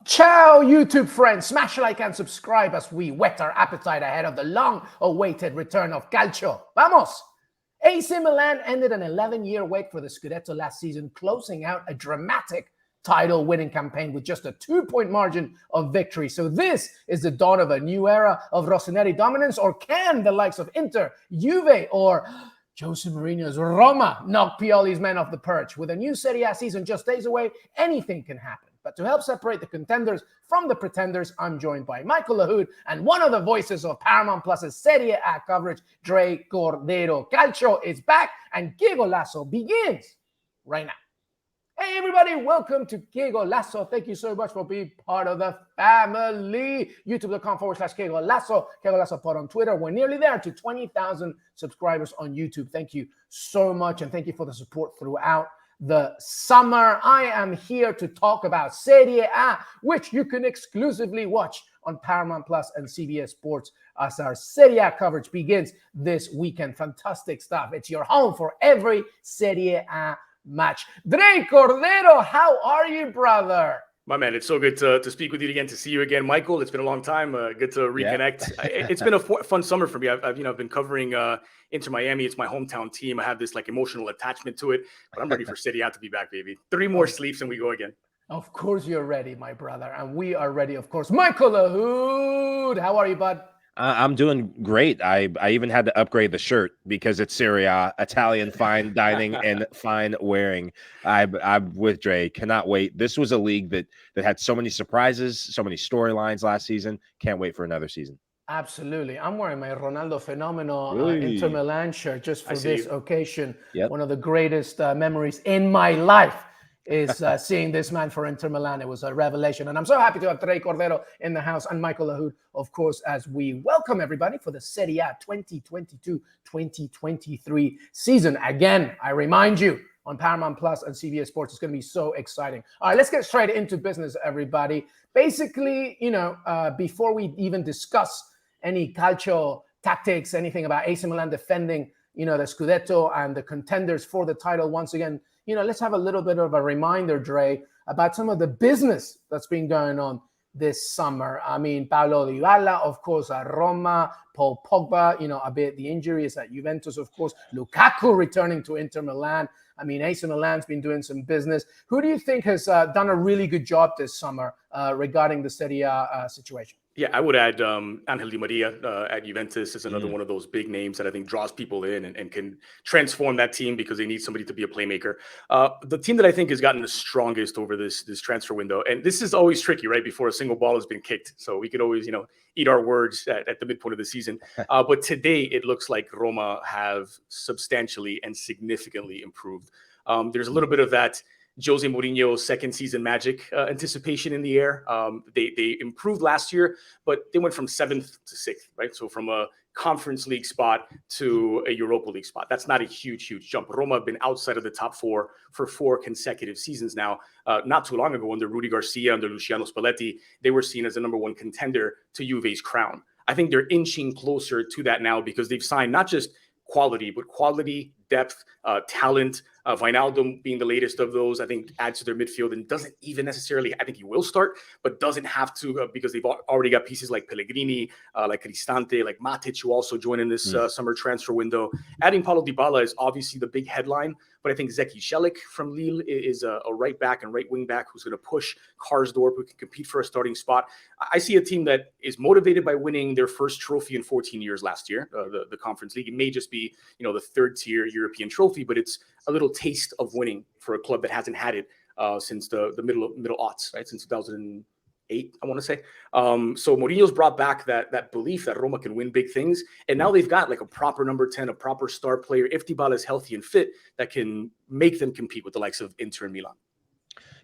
Ciao, YouTube friends. Smash like and subscribe as we whet our appetite ahead of the long-awaited return of Calcio. Vamos! AC Milan ended an 11-year wait for the Scudetto last season, closing out a dramatic title-winning campaign with just a 2-point margin of victory. So this is the dawn of a new era of Rossoneri dominance, or can the likes of Inter, Juve, or Jose Mourinho's Roma knock Pioli's men off the perch? With a new Serie A season just days away, anything can happen. But to help separate the contenders from the pretenders, I'm joined by Michael Lahoud and one of the voices of Paramount Plus's Serie A coverage, Dre Cordero. Calcio is back and Qué Golazo begins right now. Hey everybody, welcome to Qué Golazo. Thank you so much for being part of the family. YouTube.com/Qué Golazo. Qué Golazo pod on Twitter. We're nearly there to 20,000 subscribers on YouTube. Thank you so much, and thank you for the support throughout the summer. I am here to talk about Serie A, which you can exclusively watch on Paramount Plus and CBS Sports as our Serie A coverage begins this weekend. Fantastic stuff. It's your home for every Serie A match. Dre Cordero, how are you, brother? My man, it's so good to speak with you again, to see you again, Michael. It's been a long time. Good to reconnect. Yeah. It's been a fun summer for me. I've been covering Inter Miami. It's my hometown team. I have this emotional attachment to it, but I'm ready for Serie A to be back, baby. 3 more sleeps and we go again. Of course you're ready, my brother, and we are ready, of course. Michael Lahoud, how are you, bud? I'm doing great. I even had to upgrade the shirt because it's Serie A, Italian fine dining and fine wearing. I'm with Dre. Cannot wait. This was a league that had so many surprises, so many storylines last season. Can't wait for another season. Absolutely. I'm wearing my Ronaldo Fenomeno Inter Milan shirt just for this occasion. Yep. One of the greatest memories in my life is seeing this man for Inter Milan. It was a revelation. And I'm so happy to have Dre Cordero in the house and Michael Lahoud, of course, as we welcome everybody for the Serie A 2022-2023 season. Again, I remind you, on Paramount Plus and CBS Sports, it's going to be so exciting. All right, let's get straight into business, everybody. Basically, before we even discuss any calcio tactics, anything about AC Milan defending, the Scudetto and the contenders for the title once again, let's have a little bit of a reminder, Dre, about some of the business that's been going on this summer. I mean, Paulo Dybala, of course, at Roma, Paul Pogba, a bit the injury is at Juventus, of course, Lukaku returning to Inter Milan. I mean, AC Milan's been doing some business. Who do you think has done a really good job this summer regarding the Serie A situation? Yeah, I would add Angel Di Maria at Juventus is another one of those big names that I think draws people in and can transform that team because they need somebody to be a playmaker. The team that I think has gotten the strongest over this transfer window, and this is always tricky, right, before a single ball has been kicked. So we could always, eat our words at the midpoint of the season. But today it looks like Roma have substantially and significantly improved. There's a little bit of that Jose Mourinho second season magic anticipation in the air. They improved last year, but they went from 7th to 6th, right? So from a Conference League spot to a Europa League spot. That's not a huge jump. Roma have been outside of the top 4 for 4 consecutive seasons now. Not too long ago, under Rudy Garcia, under Luciano Spalletti, they were seen as the #1 contender to Juve's crown. I think they're inching closer to that now because they've signed not just quality, but quality, depth, talent. Wijnaldum being the latest of those, I think adds to their midfield and doesn't even necessarily, I think he will start, but doesn't have to because they've already got pieces like Pellegrini, like Cristante, like Matic, who also joined in this summer transfer window. Adding Paulo Dybala is obviously the big headline, but I think Zeki Celik from Lille is a right back and right wing back who's going to push Karsdorp, who can compete for a starting spot. I see a team that is motivated by winning their first trophy in 14 years last year, the Conference League. It may just be, the 3rd tier European trophy, but it's a little taste of winning for a club that hasn't had it since the middle aughts, right? Since 2008, I want to say. So Mourinho's brought back that belief that Roma can win big things, and now they've got a proper number 10, a proper star player, if Dybala is healthy and fit, that can make them compete with the likes of Inter and Milan.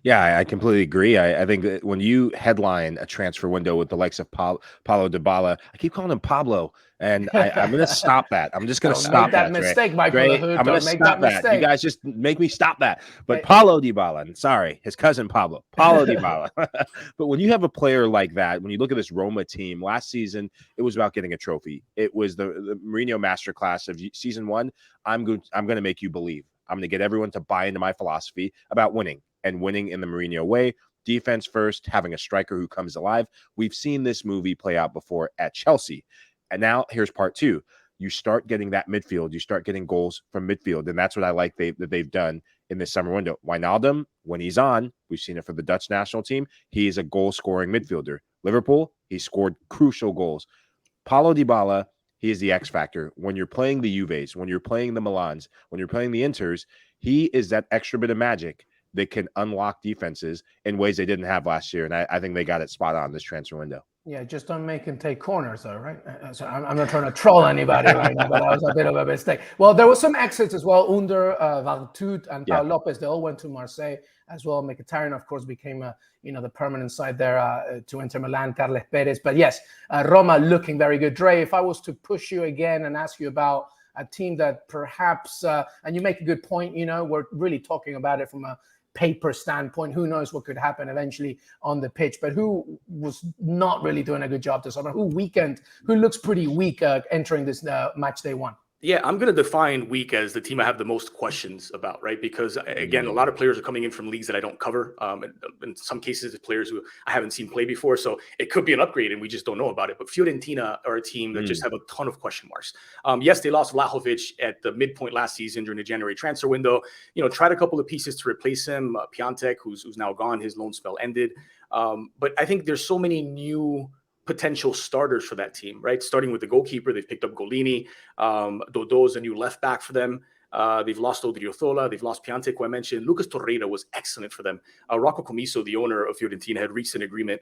Yeah, I completely agree. I think that when you headline a transfer window with the likes of Paulo Dybala, I keep calling him Pablo, and I'm going to stop that. I'm just going to stop that mistake, Michael Lahoud. I'm going to stop that. You guys just make me stop that. But Paulo Dybala, and sorry, his cousin Paulo Dybala. But when you have a player like that, when you look at this Roma team, last season, it was about getting a trophy. It was the Mourinho masterclass of season 1. I'm going to make you believe. I'm going to get everyone to buy into my philosophy about winning. And winning in the Mourinho way. defense first, having a striker who comes alive. We've seen this movie play out before at Chelsea. And now here's part two. You start getting that midfield. You start getting goals from midfield. And that's what I like that they've done in this summer window. Wijnaldum, when he's on, we've seen it for the Dutch national team. He is a goal-scoring midfielder. Liverpool, he scored crucial goals. Paulo Dybala, he is the X factor. When you're playing the Juves, when you're playing the Milans, when you're playing the Inters, he is that extra bit of magic that can unlock defenses in ways they didn't have last year. And I think they got it spot on this transfer window. Yeah, just don't make him take corners, though, right? So I'm not trying to troll anybody right now, but that was a bit of a mistake. Well, there was some exits as well. Under Valtut and Pau Lopez, they all went to Marseille as well. Mkhitaryan, of course, became the permanent side there to Inter Milan. Carles Perez, but yes, Roma looking very good. Dre, if I was to push you again and ask you about a team that perhaps, and you make a good point, we're really talking about it from a paper standpoint. Who knows what could happen eventually on the pitch, but who was not really doing a good job this summer? Who looks pretty weak entering this match day one? Yeah, I'm going to define weak as the team I have the most questions about, right? Because again, a lot of players are coming in from leagues that I don't cover. In some cases, it's players who I haven't seen play before. So it could be an upgrade and we just don't know about it. But Fiorentina are a team that just have a ton of question marks. Yes, they lost Vlahovic at the midpoint last season during the January transfer window. Tried a couple of pieces to replace him. Piatek, who's now gone, his loan spell ended. But I think there's so many new potential starters for that team, right? Starting with the goalkeeper, they've picked up Golini. Dodo's a new left back for them. They've lost Odriozola. They've lost Piatek, who I mentioned. Lucas Torreira was excellent for them. Rocco Comiso, the owner of Fiorentina, had reached an agreement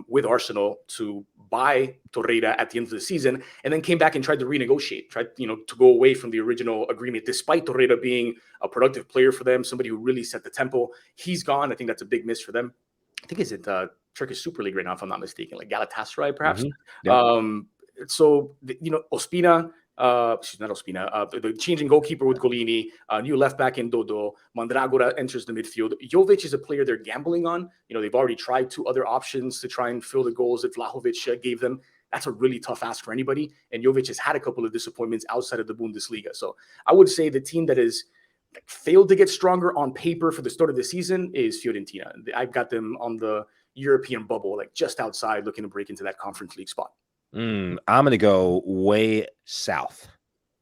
with Arsenal to buy Torreira at the end of the season, and then came back and tried to renegotiate, to go away from the original agreement, despite Torreira being a productive player for them, somebody who really set the tempo. He's gone. I think that's a big miss for them. I think it's in Turkish Super League right now, if I'm not mistaken, like Galatasaray, perhaps. Ospina, she's not Ospina, the changing goalkeeper with Golini, new left back in Dodo, Mandragora enters the midfield. Jovic is a player they're gambling on. They've already tried two other options to try and fill the goals that Vlahovic gave them. That's a really tough ask for anybody. And Jovic has had a couple of disappointments outside of the Bundesliga. So I would say the team that is failed to get stronger on paper for the start of the season is Fiorentina. I've got them on the European bubble, like just outside, looking to break into that Conference League spot. I'm going to go way south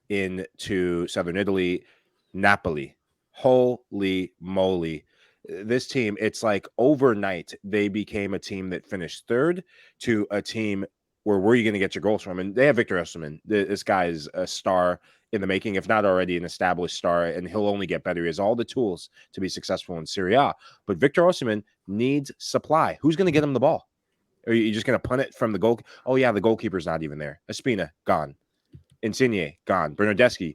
into southern Italy, Napoli. Holy moly. This team, it's like overnight, they became a team that finished third to a team where are you going to get your goals from? And they have Victor Osimhen. This guy is a star in the making, if not already an established star, and he'll only get better. He has all the tools to be successful in Serie A. But Victor Osimhen needs supply. Who's going to get him the ball? Are you just going to punt it from the goal? Oh, yeah, the goalkeeper's not even there. Espina, gone. Insigne, gone. Bernardeschi's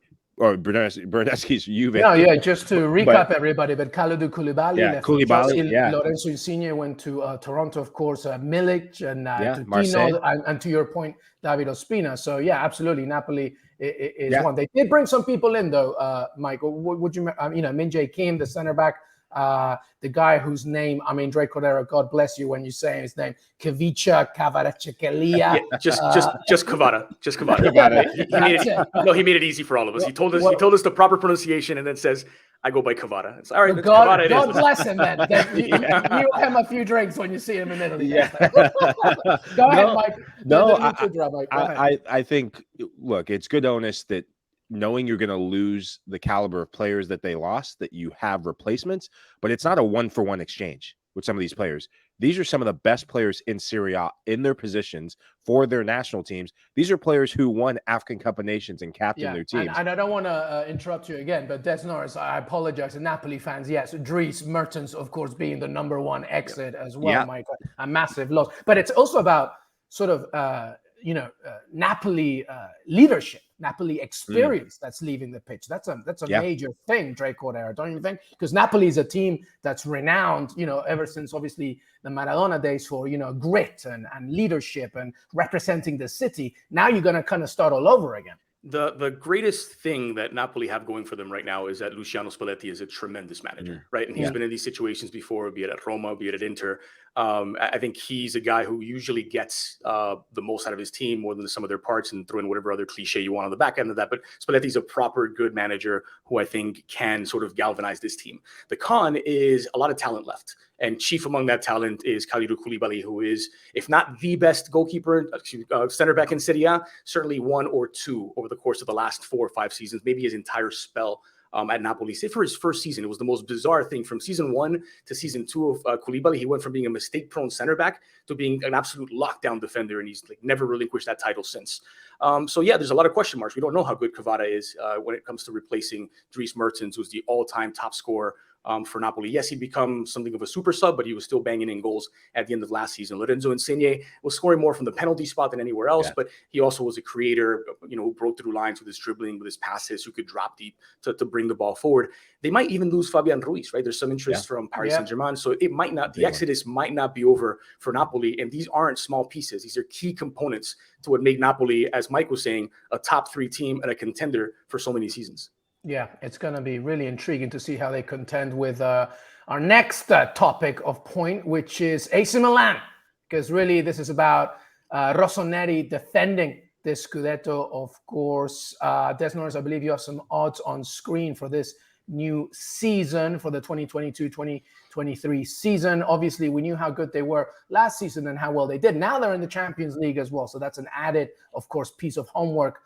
Juve. No, yeah, just to recap everybody, but Kalidou Koulibaly left Koulibaly, Lorenzo Insigne went to Toronto, of course, Milic and to Marseille. Tino, and to your point, David Ospina. So, yeah, absolutely, Napoli is one. They did bring some people in, though, Michael. Would you, Min-Jae Kim, the center back, the guy whose name, Dre Cordero, God bless you when you say his name, Kavicha Kvaratskhelia. Just Kvara. Just Kvara. He made it easy for all of us. He told us the proper pronunciation and then says, I go by Kvara. It's all right. God bless him, then. You owe him a few drinks when you see him in Italy. Yeah. Go ahead, Mike. I think, look, it's good onus that knowing you're going to lose the caliber of players that they lost, that you have replacements, but it's not a one-for-one exchange with some of these players. These are some of the best players in Serie A in their positions for their national teams. These are players who won African Cup of Nations and captained their teams. And I don't want to interrupt you again, but Des Norris, I apologize to Napoli fans. Yes, Dries Mertens, of course, being the number one exit as well, Mike. A massive loss. But it's also about sort of, Napoli leadership. Napoli experience that's leaving the pitch. That's a major thing, Dre Cordero, don't you think? Because Napoli is a team that's renowned, ever since obviously the Maradona days for, grit and leadership and representing the city. Now you're going to kind of start all over again. The greatest thing that Napoli have going for them right now is that Luciano Spalletti is a tremendous manager, right? And he's been in these situations before, be it at Roma, be it at Inter. I think he's a guy who usually gets the most out of his team more than the sum of their parts, and throw in whatever other cliche you want on the back end of that. But Spalletti's a proper good manager who I think can sort of galvanize this team. The con is a lot of talent left. And chief among that talent is Kalidou Koulibaly, who is, if not the best goalkeeper, center back in Serie A, certainly one or two over the course of the last 4 or 5 seasons, maybe his entire spell at Napoli. Say for his first season, it was the most bizarre thing. From season 1 to season 2 of Koulibaly, he went from being a mistake-prone center back to being an absolute lockdown defender, and he's like never relinquished that title since. So yeah, there's a lot of question marks. We don't know how good Kvara is when it comes to replacing Dries Mertens, who's the all-time top scorer for Napoli. Yes, he become something of a super sub, but he was still banging in goals at the end of last season. Lorenzo Insigne was scoring more from the penalty spot than anywhere else, but he also was a creator, who broke through lines with his dribbling, with his passes, who could drop deep to bring the ball forward. They might even lose Fabian Ruiz, right? There's some interest from Paris Saint-Germain, so it might not, the exodus might not be over for Napoli, and these aren't small pieces. These are key components to what make Napoli, as Mike was saying, a top 3 team and a contender for so many seasons. Yeah, it's going to be really intriguing to see how they contend with our next topic of point, which is AC Milan, because really this is about Rossoneri defending this Scudetto. Of course, Desnors, I believe you have some odds on screen for this new season, for the 2022-2023 season. Obviously, we knew how good they were last season and how well they did. Now they're in the Champions League as well, so that's an added, of course, piece of homework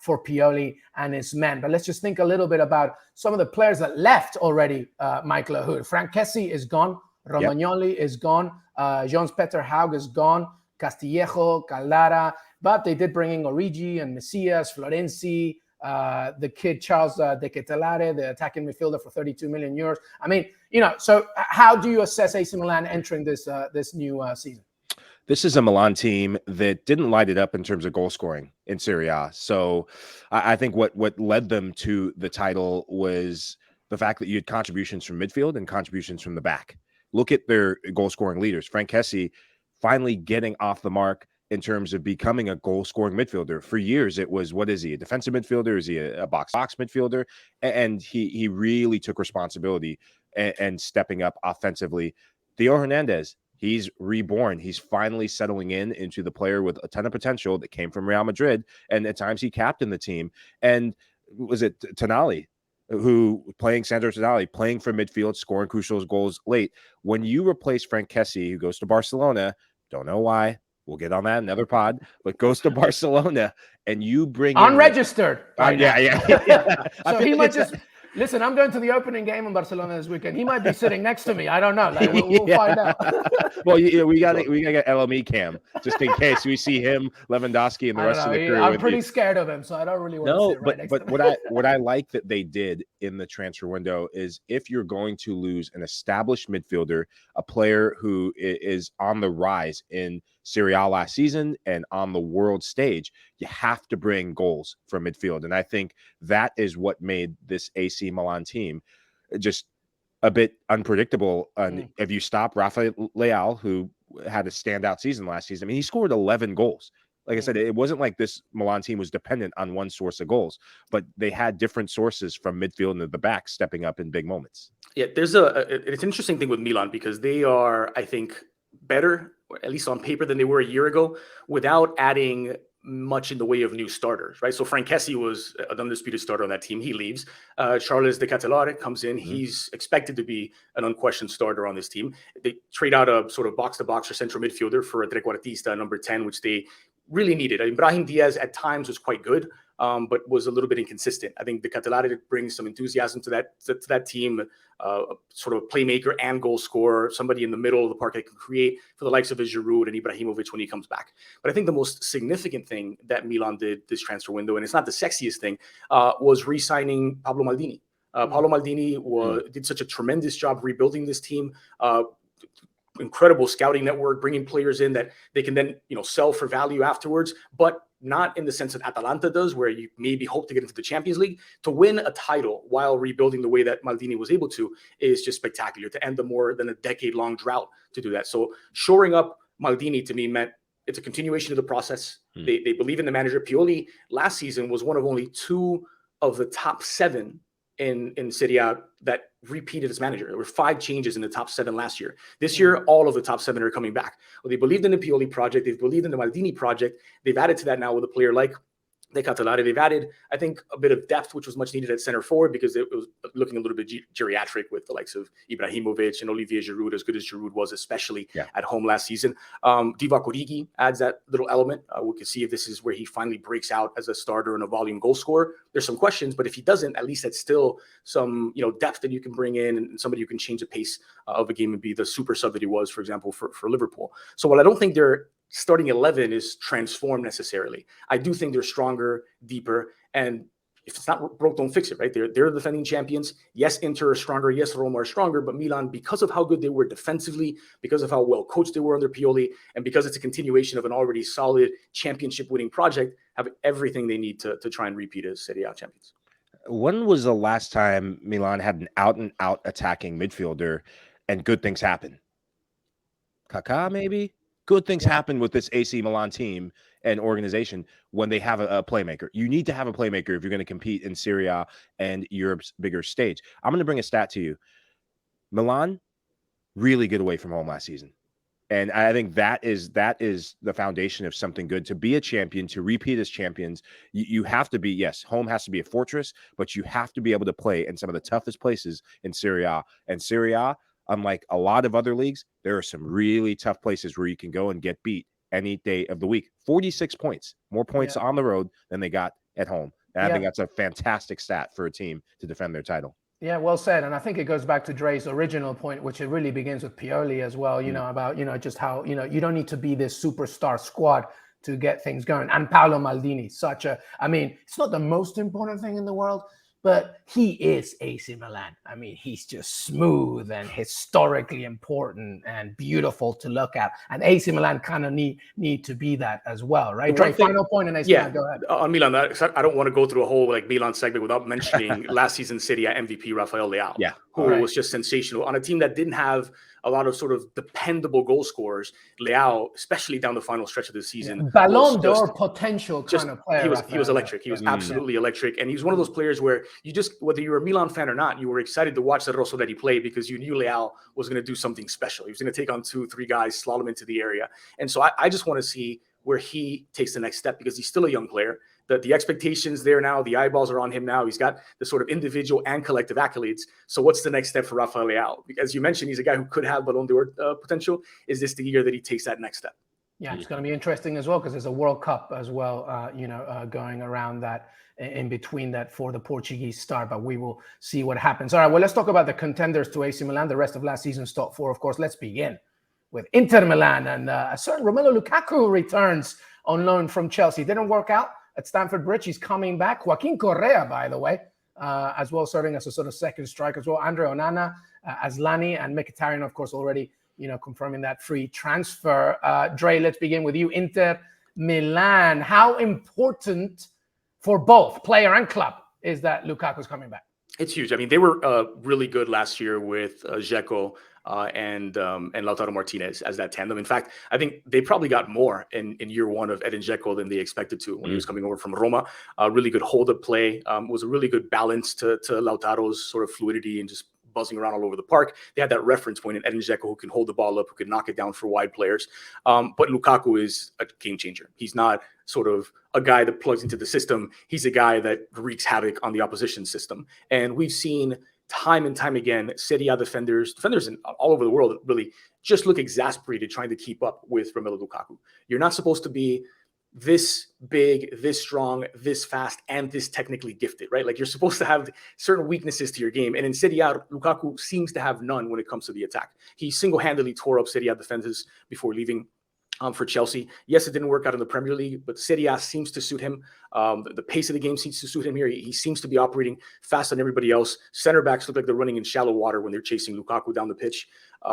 for Pioli and his men. But let's just think a little bit about some of the players that left already, Mike Lahoud. Frank Kessie is gone. Romagnoli is gone. Jens-Peter Haug is gone. Castillejo, Callara. But they did bring in Origi and Messias, Florenzi, the kid Charles De Ketelare, the attacking midfielder, for 32 million euros. I mean, so how do you assess AC Milan entering this new season? This is a Milan team that didn't light it up in terms of goal scoring in Serie A. So I think what led them to the title was the fact that you had contributions from midfield and contributions from the back. Look at their goal scoring leaders. Frank Kessie finally getting off the mark in terms of becoming a goal scoring midfielder. For years, it was, what is he, a defensive midfielder? Is he a box midfielder? And he really took responsibility and stepping up offensively. Theo Hernandez, he's reborn. He's finally settling into the player with a ton of potential that came from Real Madrid. And at times he captained the team. And was it Tonali, Sandro Tonali, playing from midfield, scoring crucial goals late. When you replace Frank Kessie, who goes to Barcelona, don't know why, we'll get on that another pod, but goes to Barcelona, and you bring unregistered. Yeah. So he might just... Listen, I'm going to the opening game in Barcelona this weekend. He might be sitting next to me. I don't know. Like, we'll find out. Well, we got to get LME cam just in case we see him, Lewandowski, and the rest of the crew. I'm pretty scared of him, so I don't really want to sit right next to him. But what I like that they did in the transfer window is, if you're going to lose an established midfielder, a player who is on the rise in Serie A last season and on the world stage, you have to bring goals from midfield. And I think that is what made this AC Milan team just a bit unpredictable. And if you stop Rafael Leao, who had a standout season last season, I mean, he scored 11 goals. Like I said, it wasn't like this Milan team was dependent on one source of goals, but they had different sources from midfield and the back stepping up in big moments. Yeah, it's an interesting thing with Milan, because they are, I think, better, or at least on paper, than they were a year ago, without adding much in the way of new starters, right? So Frank Kessie was an undisputed starter on that team. He leaves. Charles De Ketelare comes in. He's expected to be an unquestioned starter on this team. They trade out a sort of box-to-box or central midfielder for a trequartista, number 10, which they really needed. I mean, Brahim Diaz at times was quite good, but was a little bit inconsistent. I think De Ketelare brings some enthusiasm to that team, sort of playmaker and goal scorer, somebody in the middle of the park that can create for the likes of Giroud and Ibrahimovic when he comes back. But I think the most significant thing that Milan did this transfer window, and it's not the sexiest thing, was re-signing Pablo Maldini. Paolo Maldini did such a tremendous job rebuilding this team. Incredible scouting network, bringing players in that they can then sell for value afterwards, but not in the sense that Atalanta does, where you maybe hope to get into the Champions League. To win a title while rebuilding the way that Maldini was able to is just spectacular. To end the more than a decade-long drought to do that. So shoring up Maldini, to me, meant it's a continuation of the process. They believe in the manager. Pioli last season was one of only 2 of the top 7 in Serie A that repeated as manager. There were 5 changes in the top 7 last year. This year, all of the top 7 are coming back. Well, they believed in the Pioli project. They've believed in the Maldini project. They've added to that now with a player like De Catalare. They've added, I think, a bit of depth, which was much needed at center forward because it was looking a little bit geriatric with the likes of Ibrahimovic and Olivier Giroud, as good as Giroud was, especially at home last season. Divock Origi adds that little element. We can see if this is where he finally breaks out as a starter and a volume goal scorer. There's some questions, but if he doesn't, at least that's still some depth that you can bring in and somebody who can change the pace of a game and be the super sub that he was, for example, for Liverpool. So while I don't think they're starting 11 is transformed necessarily, I do think they're stronger, deeper, and if it's not broke, don't fix it, right? They're the defending champions. Yes, Inter are stronger. Yes, Roma are stronger, but Milan, because of how good they were defensively, because of how well coached they were under Pioli, and because it's a continuation of an already solid championship-winning project, have everything they need to try and repeat as Serie A champions. When was the last time Milan had an out-and-out attacking midfielder and good things happen? Kaká, maybe? Good things happen with this AC Milan team and organization when they have a playmaker. You need to have a playmaker if you're going to compete in Serie A and Europe's bigger stage. I'm going to bring a stat to you. Milan, really good away from home last season. And I think that is the foundation of something good. To be a champion, to repeat as champions, you have to be, yes, home has to be a fortress, but you have to be able to play in some of the toughest places in Serie A. And Serie A, unlike a lot of other leagues, there are some really tough places where you can go and get beat any day of the week. 46 points, more points on the road than they got at home. And I think that's a fantastic stat for a team to defend their title. Yeah, well said. And I think it goes back to Dre's original point, which it really begins with Pioli as well, about, just how, you don't need to be this superstar squad to get things going. And Paolo Maldini, it's not the most important thing in the world, but he is AC Milan. I mean, he's just smooth and historically important and beautiful to look at. And AC Milan kind of need to be that as well, right? Dre, final point on AC Milan, go ahead. On Milan, I don't want to go through a whole Milan segment without mentioning last season's Serie A MVP Rafael Leao, who was just sensational on a team that didn't have a lot of sort of dependable goal scorers. Leao, especially down the final stretch of the season, Ballon d'Or potential kind of player. He was electric. He was absolutely electric, and he was one of those players where you just, whether you were a Milan fan or not, you were excited to watch that Rossoneri play because you knew Leao was going to do something special. He was going to take on 2-3 guys, slot them into the area, and so I just want to see where he takes the next step because he's still a young player. The expectations there now, the eyeballs are on him now. He's got the sort of individual and collective accolades. So what's the next step for Rafael Leao? As you mentioned, he's a guy who could have Ballon d'Or potential. Is this the year that he takes that next step? Yeah, it's going to be interesting as well because there's a World Cup as well, going around that in between that for the Portuguese start, but we will see what happens. All right, well, let's talk about the contenders to AC Milan, the rest of last season's top 4, of course. Let's begin with Inter Milan, and a certain Romelu Lukaku returns on loan from Chelsea. Didn't work out at Stamford Bridge. He's coming back. Joaquin Correa, by the way, as well, serving as a sort of second striker as well. Andre Onana, Aslani, and Mkhitaryan, of course, already confirming that free transfer. Dre, let's begin with you. Inter Milan, how important for both player and club is that Lukaku's coming back? It's huge. I mean, they were really good last year with Dzeko and Lautaro Martinez as that tandem. In fact, I think they probably got more in year one of Edin Dzeko than they expected to when he was coming over from Roma. Really good hold-up play. Was a really good balance to Lautaro's sort of fluidity and just buzzing around all over the park. They had that reference point in Edin Dzeko who can hold the ball up, who can knock it down for wide players. But Lukaku is a game changer. He's not sort of a guy that plugs into the system. He's a guy that wreaks havoc on the opposition system. And we've seen time and time again, Serie A defenders all over the world really just look exasperated trying to keep up with Romelu Lukaku. You're not supposed to be this big, this strong, this fast, and this technically gifted, right? Like you're supposed to have certain weaknesses to your game. And in Serie A, Lukaku seems to have none when it comes to the attack. He single-handedly tore up Serie A defenses before leaving for Chelsea. Yes, it didn't work out in the Premier League, but Serie A seems to suit him. The pace of the game seems to suit him here. He seems to be operating fast on everybody else. Center backs look like they're running in shallow water when they're chasing Lukaku down the pitch.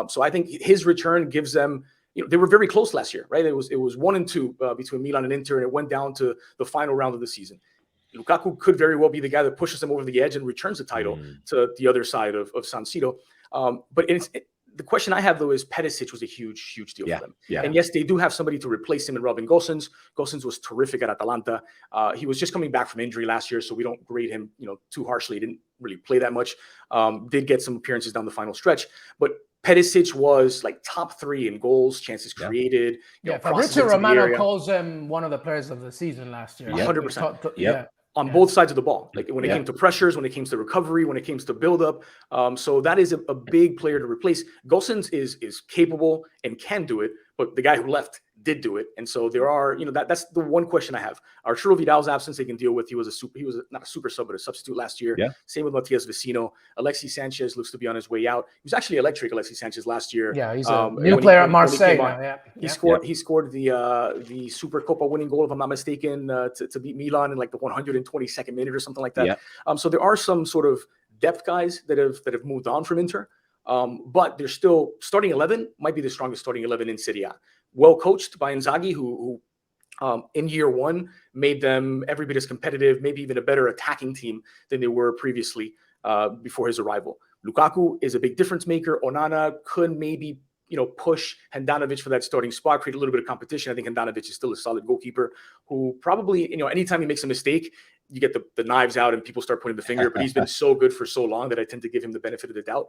So I think his return gives them, they were very close last year, right? It was 1-2 between Milan and Inter, and it went down to the final round of the season. Lukaku could very well be the guy that pushes them over the edge and returns the title to the other side of San Siro. But the question I have, though, is Perisic was a huge deal for them. Yeah. And yes, they do have somebody to replace him in Robin Gosens. Gosens was terrific at Atalanta. He was just coming back from injury last year, so we don't grade him, too harshly. He didn't really play that much. Did get some appearances down the final stretch, but Perisic was like top 3 in goals, chances created. Fabrizio Romano calls him one of the players of the season last year. 100%. On both sides of the ball, like when it came to pressures, when it came to recovery, when it came to build-up. So that is a big player to replace. Gosens is capable and can do it, but the guy who left did do it. And so there are, that's the one question I have. Arturo Vidal's absence they can deal with. He was not a super sub, but a substitute last year. Yeah. Same with Matias Vecino. Alexis Sanchez looks to be on his way out. He was actually electric, Alexis Sanchez, last year. Yeah, he's a new player at Marseille. He scored the Super Copa winning goal, if I'm not mistaken, to beat Milan in like the 122nd minute or something like that. Yeah. So there are some sort of depth guys that have moved on from Inter. But they're still starting 11 might be the strongest starting 11 in Serie A. Well coached by Inzaghi, who in year 1 made them every bit as competitive, maybe even a better attacking team than they were previously before his arrival. Lukaku is a big difference maker. Onana could maybe push Handanovic for that starting spot, create a little bit of competition. I think Handanovic is still a solid goalkeeper who probably, anytime he makes a mistake, you get the knives out and people start pointing the finger. But he's been so good for so long that I tend to give him the benefit of the doubt.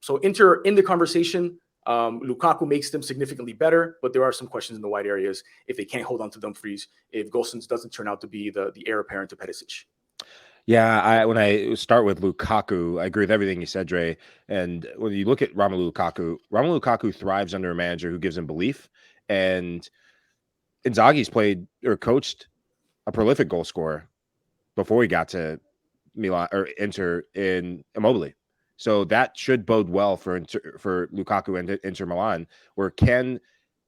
So Inter in the conversation. Lukaku makes them significantly better, but there are some questions in the wide areas if they can't hold on to Dumfries, if Gosens doesn't turn out to be the heir apparent to Perisic. Yeah, when I start with Lukaku, I agree with everything you said, Dre. And when you look at Romelu Lukaku thrives under a manager who gives him belief. And Inzaghi's played or coached a prolific goal scorer before he got to Milan or Inter in Immobile. So that should bode well for Lukaku and Inter Milan, where can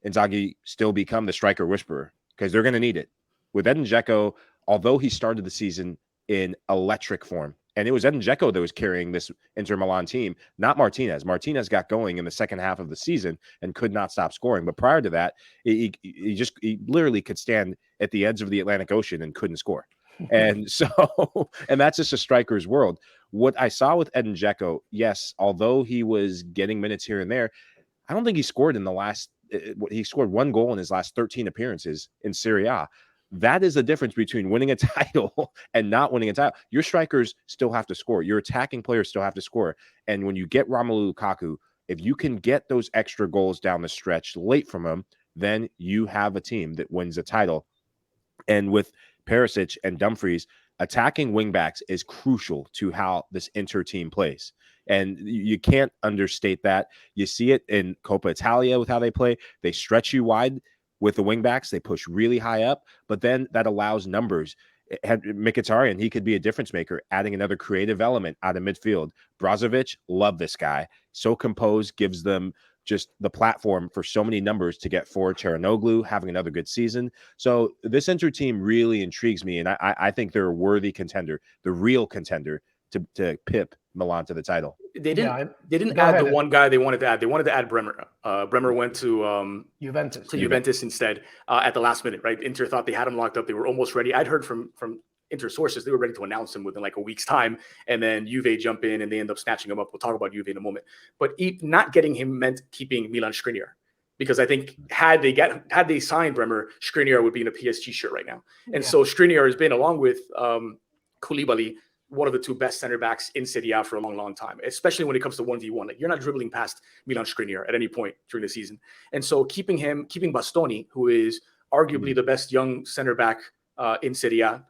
Inzaghi still become the striker whisperer? Because they're going to need it. With Edin Dzeko, although he started the season in electric form, and it was Edin Dzeko that was carrying this Inter Milan team, not Martinez. Martinez got going in the second half of the season and could not stop scoring. But prior to that, he literally could stand at the edge of the Atlantic Ocean and couldn't score. And so, and that's just a striker's world. What I saw with Edin Dzeko, yes, although he was getting minutes here and there, I don't think he scored he scored 1 goal in his last 13 appearances in Serie A. That is the difference between winning a title and not winning a title. Your strikers still have to score. Your attacking players still have to score. And when you get Romelu Lukaku, if you can get those extra goals down the stretch late from him, then you have a team that wins a title. And with Perisic and Dumfries, attacking wingbacks is crucial to how this Inter team plays. And you can't understate that. You see it in Coppa Italia with how they play. They stretch you wide with the wingbacks. They push really high up, but then that allows numbers. Mkhitaryan, he could be a difference maker, adding another creative element out of midfield. Brozovic, love this guy. So composed, gives them just the platform for so many numbers to get forward. Çalhanoğlu having another good season. So this Inter team really intrigues me, and I think they're a worthy contender, the real contender to pip Milan to the title. They didn't add the one guy they wanted to add. They wanted to add Bremer. Bremer went to Juventus instead at the last minute, right? Inter thought they had him locked up. They were almost ready. I'd heard from Inter sources they were ready to announce him within like a week's time, and then Juve jump in and they end up snatching him up. We'll talk about Juve in a moment. But not getting him meant keeping Milan Skriniar, because I think had they signed Bremer, Skriniar would be in a PSG shirt right now. And so Skriniar has been, along with Koulibaly, one of the 2 best center backs in Serie A for a long, long time, especially when it comes to 1v1. Like, you're not dribbling past Milan Skriniar at any point during the season. And so keeping Bastoni, who is arguably the best young center back in Serie A,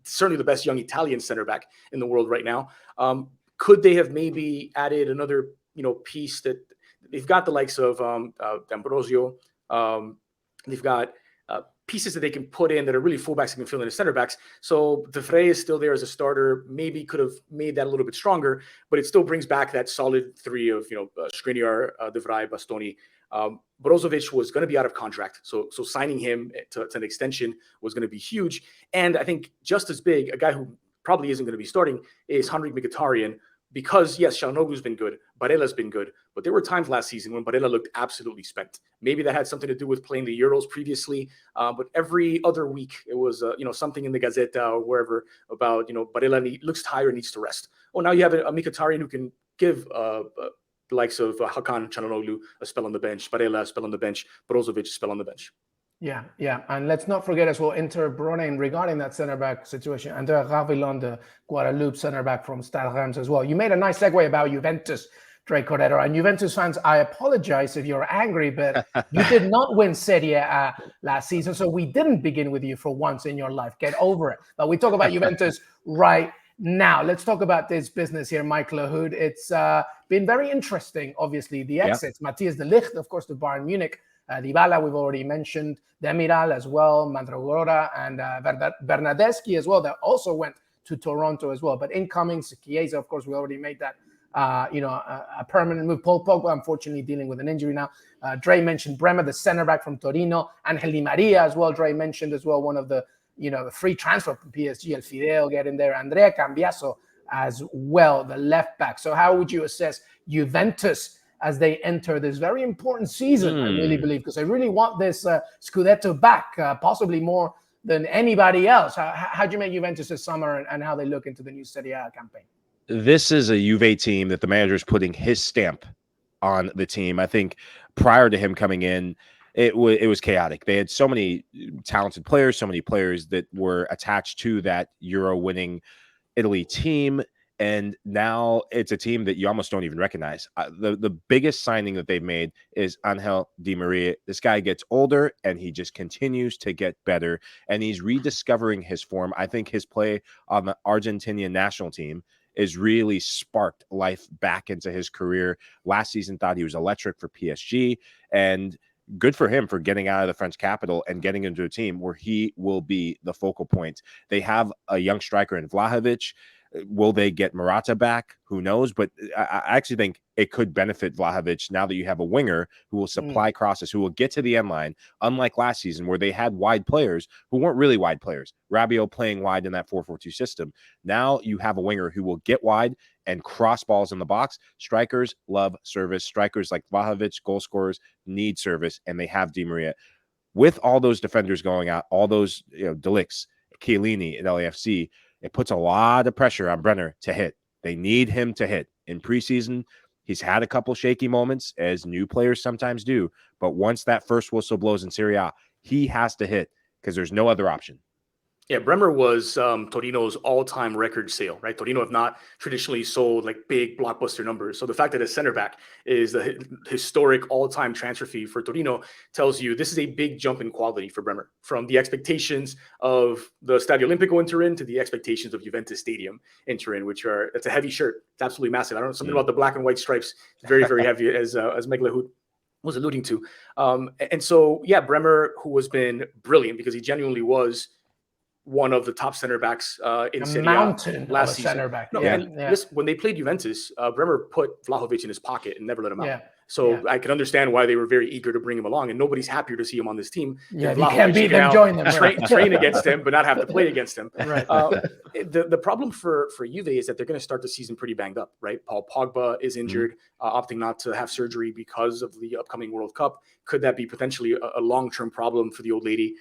certainly the best young Italian center back in the world right now. Could they have maybe added another, piece that they've got the likes of D'Ambrosio. They've got pieces that they can put in that are really fullbacks that can fill in as center backs. So De Vrij is still there as a starter. Maybe could have made that a little bit stronger, but it still brings back that solid 3 of Skriniar, De Vrij, Bastoni. Brozovic was going to be out of contract, so signing him to an extension was going to be huge. And I think just as big, a guy who probably isn't going to be starting is Henrik Mkhitaryan, because yes, Çalhanoğlu's been good, Barella's been good, but there were times last season when Barella looked absolutely spent. Maybe that had something to do with playing the Euros previously, but every other week it was something in the Gazzetta or wherever about Barella looks tired, needs to rest. Oh, now you have a Mkhitaryan who can give The likes of Hakan Çalhanoğlu, a spell on the bench, Barella, a spell on the bench, Brozovic, a spell on the bench. Yeah, yeah. And let's not forget as well, Inter Brone, regarding that centre-back situation, Andrea Gavilon, the Guadalupe centre-back from Stade Reims as well. You made a nice segue about Juventus, Dre Cordero. And Juventus fans, I apologize if you're angry, but you did not win Serie A last season, so we didn't begin with you for once in your life. Get over it. But we talk about Juventus right now. Let's talk about this business here, Mike Lahoud. It's been very interesting, obviously, the exits. Yeah. Matthias de Ligt, of course, to Bayern Munich. Dybala, we've already mentioned. Demiral as well, Mandragora, and Bernardeschi as well, that also went to Toronto as well. But incoming, Chiesa, of course, we already made that, a permanent move. Paul Pogba, unfortunately, dealing with an injury now. Dre mentioned Bremer, the center back from Torino. Angel Di Maria as well. Dre mentioned as well, one of the, the free transfer from PSG, El Fideo getting there. Andrea Cambiaso as well, the left back. So how would you assess Juventus as they enter this very important season, I really believe, because I really want this Scudetto back, possibly more than anybody else. How do you make Juventus this summer and how they look into the new Serie A campaign? This is a Juve team that the manager is putting his stamp on the team. I think prior to him coming in, it was chaotic. They had so many talented players, so many players that were attached to that Euro-winning Italy team. And now it's a team that you almost don't even recognize. The biggest signing that they've made is Angel Di Maria. This guy gets older and he just continues to get better. And he's rediscovering his form. I think his play on the Argentinian national team is really sparked life back into his career. Last season, thought he was electric for PSG. And good for him for getting out of the French capital and getting into a team where he will be the focal point. They have a young striker in Vlahovic. Will they get Morata back? Who knows? But I actually think it could benefit Vlahovic now that you have a winger who will supply crosses, who will get to the end line, unlike last season where they had wide players who weren't really wide players. Rabiot playing wide in that 4-4-2 system. Now you have a winger who will get wide and cross balls in the box. Strikers love service. Strikers like Vlahovic, goal scorers, need service, and they have Di Maria. With all those defenders going out, all those Delicts, Chiellini at LAFC, it puts a lot of pressure on Brenner to hit. They need him to hit. In preseason, he's had a couple shaky moments, as new players sometimes do. But once that first whistle blows in Serie A, he has to hit because there's no other option. Yeah, Bremer was Torino's all-time record sale, right? Torino have not traditionally sold like big blockbuster numbers. So the fact that a center back is the historic all-time transfer fee for Torino tells you this is a big jump in quality for Bremer, from the expectations of the Stadio Olimpico in Turin to the expectations of Juventus Stadium in Turin, it's a heavy shirt. It's absolutely massive. I don't know, something about the black and white stripes. It's very, very heavy, as Meg Lahoud was alluding to. And so, yeah, Bremer, who has been brilliant because he genuinely was one of the top center backs in Serie A last season. Center back. No, listen, when they played Juventus, Bremer put Vlahovic in his pocket and never let him out. So I can understand why they were very eager to bring him along, and nobody's happier to see him on this team. Yeah, you can't beat them, join them. Train against him, but not have to play against him. Right. The problem for Juve is that they're going to start the season pretty banged up, right? Paul Pogba is injured, opting not to have surgery because of the upcoming World Cup. Could that be potentially a long-term problem for the old lady?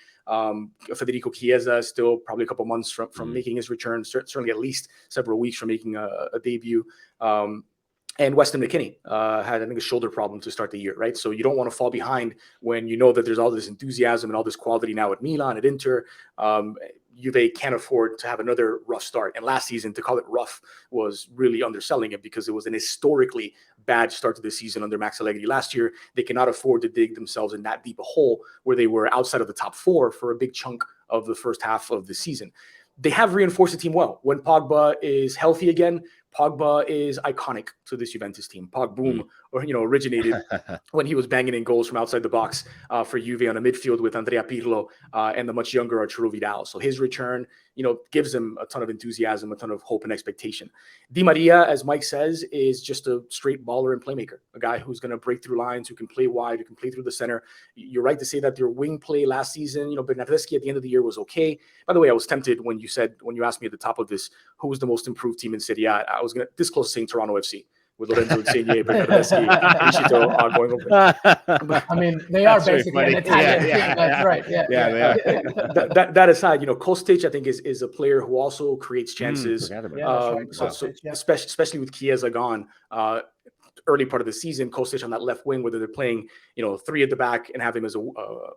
Federico Chiesa is still probably a couple months from making his return, certainly at least several weeks from making a debut. And Weston McKennie had, I think, a shoulder problem to start the year, right? So you don't want to fall behind when you know that there's all this enthusiasm and all this quality now at Milan, at Inter. Juve can't afford to have another rough start. And last season, to call it rough was really underselling it because it was an historically bad start to the season under Max Allegri. Last year, they cannot afford to dig themselves in that deep a hole where they were outside of the top four for a big chunk of the first half of the season. They have reinforced the team well. When Pogba is healthy again, Pogba is iconic to this Juventus team. Pogboom, originated when he was banging in goals from outside the box for Juve on a midfield with Andrea Pirlo and the much younger Arturo Vidal. So his return, gives them a ton of enthusiasm, a ton of hope and expectation. Di Maria, as Mike says, is just a straight baller and playmaker, a guy who's going to break through lines, who can play wide, who can play through the center. You're right to say that their wing play last season, Bernardeschi at the end of the year was okay. By the way, I was tempted when you asked me at the top of this, who was the most improved team in Serie A? I was going to this close to saying Toronto FC with Lorenzo Insigne, Bernardeschi, Ishito going over. I mean, they are basically an Italian team. That's right. Yeah. That aside, Kostic, I think, is a player who also creates chances. Especially with Chiesa gone. early part of the season, Kostic on that left wing, whether they're playing, 3 at the back and have him as a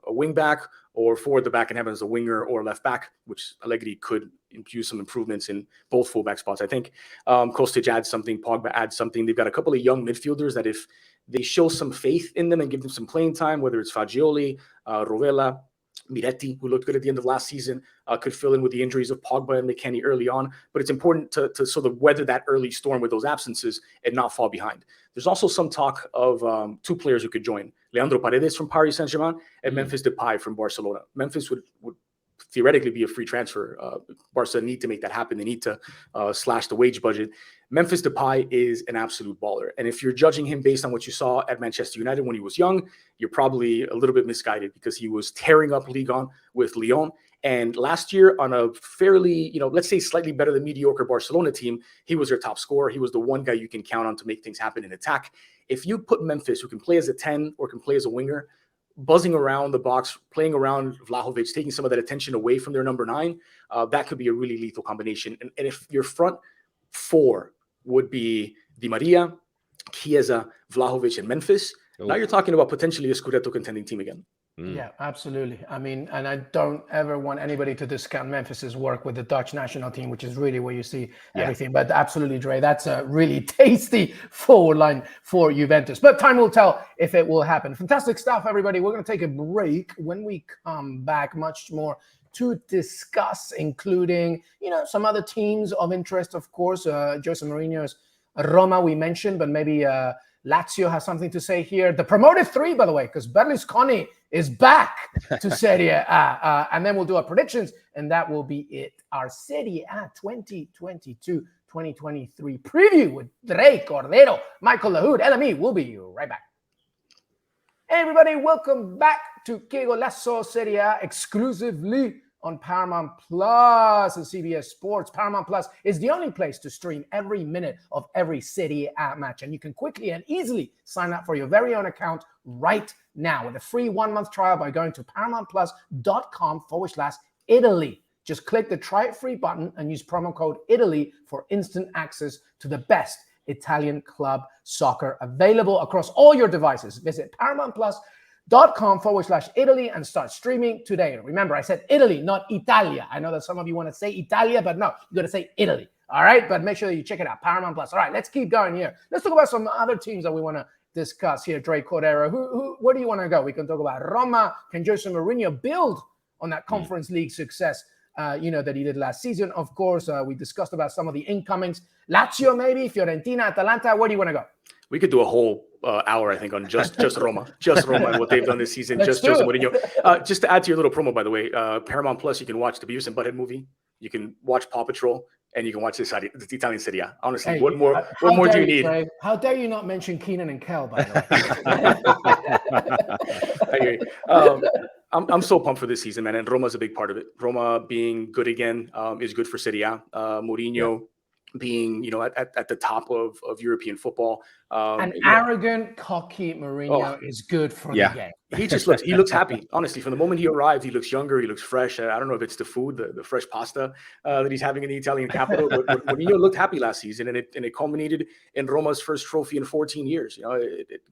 wing back, or 4 at the back and have him as a winger or left back, which Allegri could infuse some improvements in both fullback spots. I think Kostic adds something, Pogba adds something. They've got a couple of young midfielders that if they show some faith in them and give them some playing time, whether it's Fagioli, Rovella, Miretti, who looked good at the end of last season, could fill in with the injuries of Pogba and McKennie early on. But it's important to sort of weather that early storm with those absences and not fall behind. There's also some talk of 2 players who could join. Leandro Paredes from Paris Saint-Germain and Memphis Depay from Barcelona. Memphis would theoretically be a free transfer. Barca need to make that happen. They need to slash the wage budget. Memphis Depay is an absolute baller. And if you're judging him based on what you saw at Manchester United when he was young, you're probably a little bit misguided, because he was tearing up Ligue 1 with Lyon. And last year on a fairly, let's say slightly better than mediocre Barcelona team, he was their top scorer. He was the one guy you can count on to make things happen in attack. If you put Memphis, who can play as a 10 or can play as a winger, buzzing around the box, playing around Vlahovic, taking some of that attention away from their number 9, that could be a really lethal combination. And if your front 4 would be Di Maria, Chiesa, Vlahovic, and Memphis, now you're talking about potentially a Scudetto contending team again. Yeah, absolutely. I mean, and I don't ever want anybody to discount Memphis's work with the Dutch national team, which is really where you see everything. But absolutely, Dre, that's a really tasty forward line for Juventus. But time will tell if it will happen. Fantastic stuff, everybody. We're going to take a break. When we come back, much more to discuss, including, some other teams of interest, of course. Jose Mourinho's Roma we mentioned, but maybe Lazio has something to say here. The promoted 3, by the way, because Berlusconi is back to Serie A. And then we'll do our predictions, and that will be it. Our Serie A 2022-2023 preview with Dre Cordero, Michael Lahoud, LME. We'll be right back. Hey, everybody. Welcome back to Qué Golazo Serie A exclusively on Paramount Plus and CBS Sports. Paramount Plus is the only place to stream every minute of every Serie A match. And you can quickly and easily sign up for your very own account right now with a free 1-month trial by going to paramountplus.com/Italy. Just click the try it free button and use promo code Italy for instant access to the best Italian club soccer available across all your devices. Visit paramountplus.com/Italy and start streaming today. Remember, I said Italy, not Italia. I know that some of you want to say Italia, but no, you got to say Italy. All right, but make sure that you check it out, Paramount Plus. All right, let's keep going here. Let's talk about some other teams that we want to discuss here. Dre Cordero, where do you want to go? We can talk about Roma. Can Jose Mourinho build on that Conference League success, that he did last season? Of course, we discussed about some of the incomings. Lazio, maybe Fiorentina, Atalanta. Where do you want to go? We could do a whole hour, I think, on just Roma, and what they've done this season. Just Jose Mourinho. Just to add to your little promo, by the way, Paramount Plus, you can watch the Beavis and Butthead movie. You can watch Paw Patrol, and you can watch the Italian Serie A. Honestly, hey, what more do you need? Dre, how dare you not mention Keenan and Kel, by the way? I'm so pumped for this season, man, and Roma's a big part of it. Roma being good again is good for Serie A. Mourinho being, at the top of European football. An arrogant, cocky Mourinho is good for the game. He looks happy. Honestly, from the moment he arrived, he looks younger. He looks fresh. I don't know if it's the food, the fresh pasta that he's having in the Italian capital, but Mourinho looked happy last season, and it culminated in Roma's first trophy in 14 years.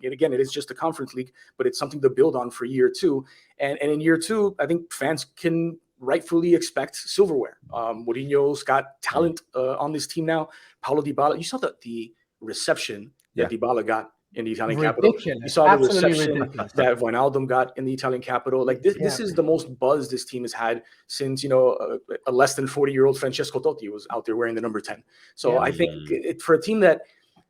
Again, it is just a Conference League, but it's something to build on for year 2. And in year 2, I think fans can rightfully expect silverware. Mourinho's got talent on this team now. Paulo Dybala, you saw the reception that Dybala got in the Italian capital. You saw the reception that Wijnaldum got in the Italian capital. Like this is the most buzz this team has had since a less than 40-year-old Francesco Totti was out there wearing the number 10. So I think for a team that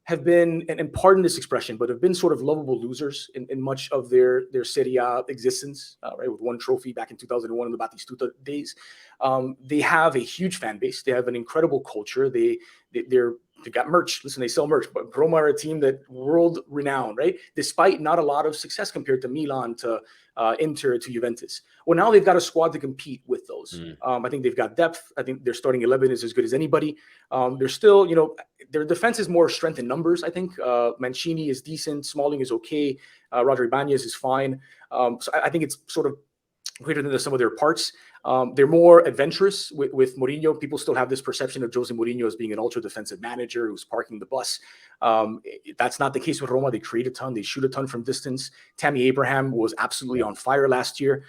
have been, and pardon this expression, but have been sort of lovable losers in much of their Serie A existence, right? With one trophy back in 2001 in the Battistuta days. They have a huge fan base. They have an incredible culture. They've got merch. Listen, they sell merch, but Roma are a team that world renowned, right? Despite not a lot of success compared to Milan, to Inter, to Juventus. Well, now they've got a squad to compete with those. I think they've got depth. I think their starting 11 is as good as anybody. They're still, their defense is more strength in numbers. I think Mancini is decent. Smalling is okay. Roger Ibanez is fine. So I think it's sort of greater than the sum of their parts. They're more adventurous with Mourinho. People still have this perception of Jose Mourinho as being an ultra defensive manager who's parking the bus. That's not the case with Roma. They create a ton. They shoot a ton from distance. Tammy Abraham was absolutely on fire last year.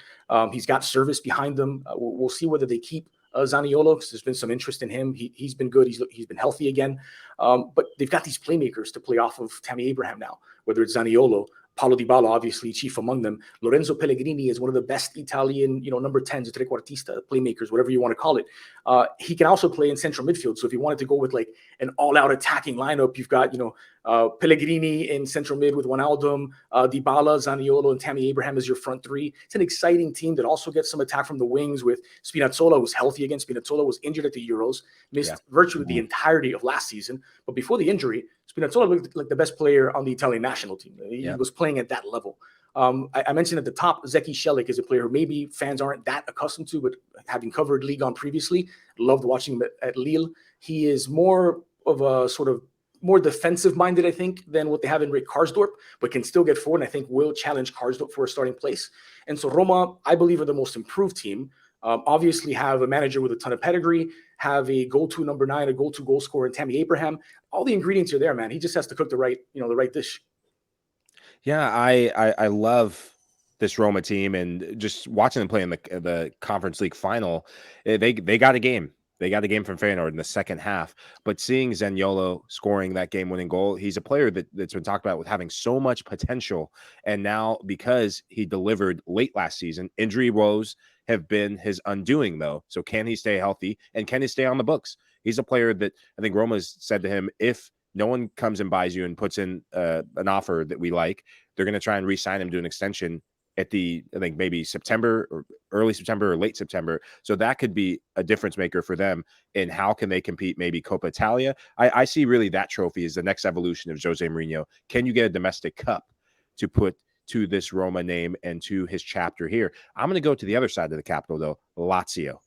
He's got service behind them. We'll see whether they keep Zaniolo, because there's been some interest in him. He's been good. He's been healthy again. But they've got these playmakers to play off of Tammy Abraham now, whether it's Zaniolo, Paulo Dybala, obviously chief among them. Lorenzo Pellegrini is one of the best Italian, number 10s, trequartista, playmakers, whatever you want to call it. He can also play in central midfield. So if you wanted to go with like an all-out attacking lineup, you've got, Pellegrini in central mid with Wijnaldum, Dybala, Zaniolo, and Tammy Abraham as your front three. It's an exciting team that also gets some attack from the wings with Spinazzola, who's healthy again. Spinazzola was injured at the Euros, missed virtually the entirety of last season. But before the injury, Spinazzola looked like the best player on the Italian national team. He was playing at that level. I mentioned at the top, Zeki Celik is a player who maybe fans aren't that accustomed to, but having covered Ligue 1 previously, loved watching him at Lille. He is more of a sort of more defensive-minded, I think, than what they have in Rick Karsdorp, but can still get forward, and I think will challenge Karsdorp for a starting place. And so Roma, I believe, are the most improved team. Obviously have a manager with a ton of pedigree, have a go-to number 9, a go-to goal scorer in Tammy Abraham. All the ingredients are there, man. He just has to cook the right dish. Yeah, I love this Roma team, and just watching them play in the Conference League final, they got a game. They got a game from Feyenoord in the second half. But seeing Zaniolo scoring that game-winning goal, he's a player that's been talked about with having so much potential. And now, because he delivered late last season, injury woes have been his undoing, though. So can he stay healthy, and can he stay on the books? He's a player that I think Roma's said to him, if no one comes and buys you and puts in an offer that we like, they're going to try and re-sign him to an extension at I think maybe September or early September or late September. So that could be a difference maker for them in how can they compete, maybe Coppa Italia. I see really that trophy is the next evolution of Jose Mourinho. Can you get a domestic cup to put to this Roma name and to his chapter here? I'm going to go to the other side of the capital, though, Lazio.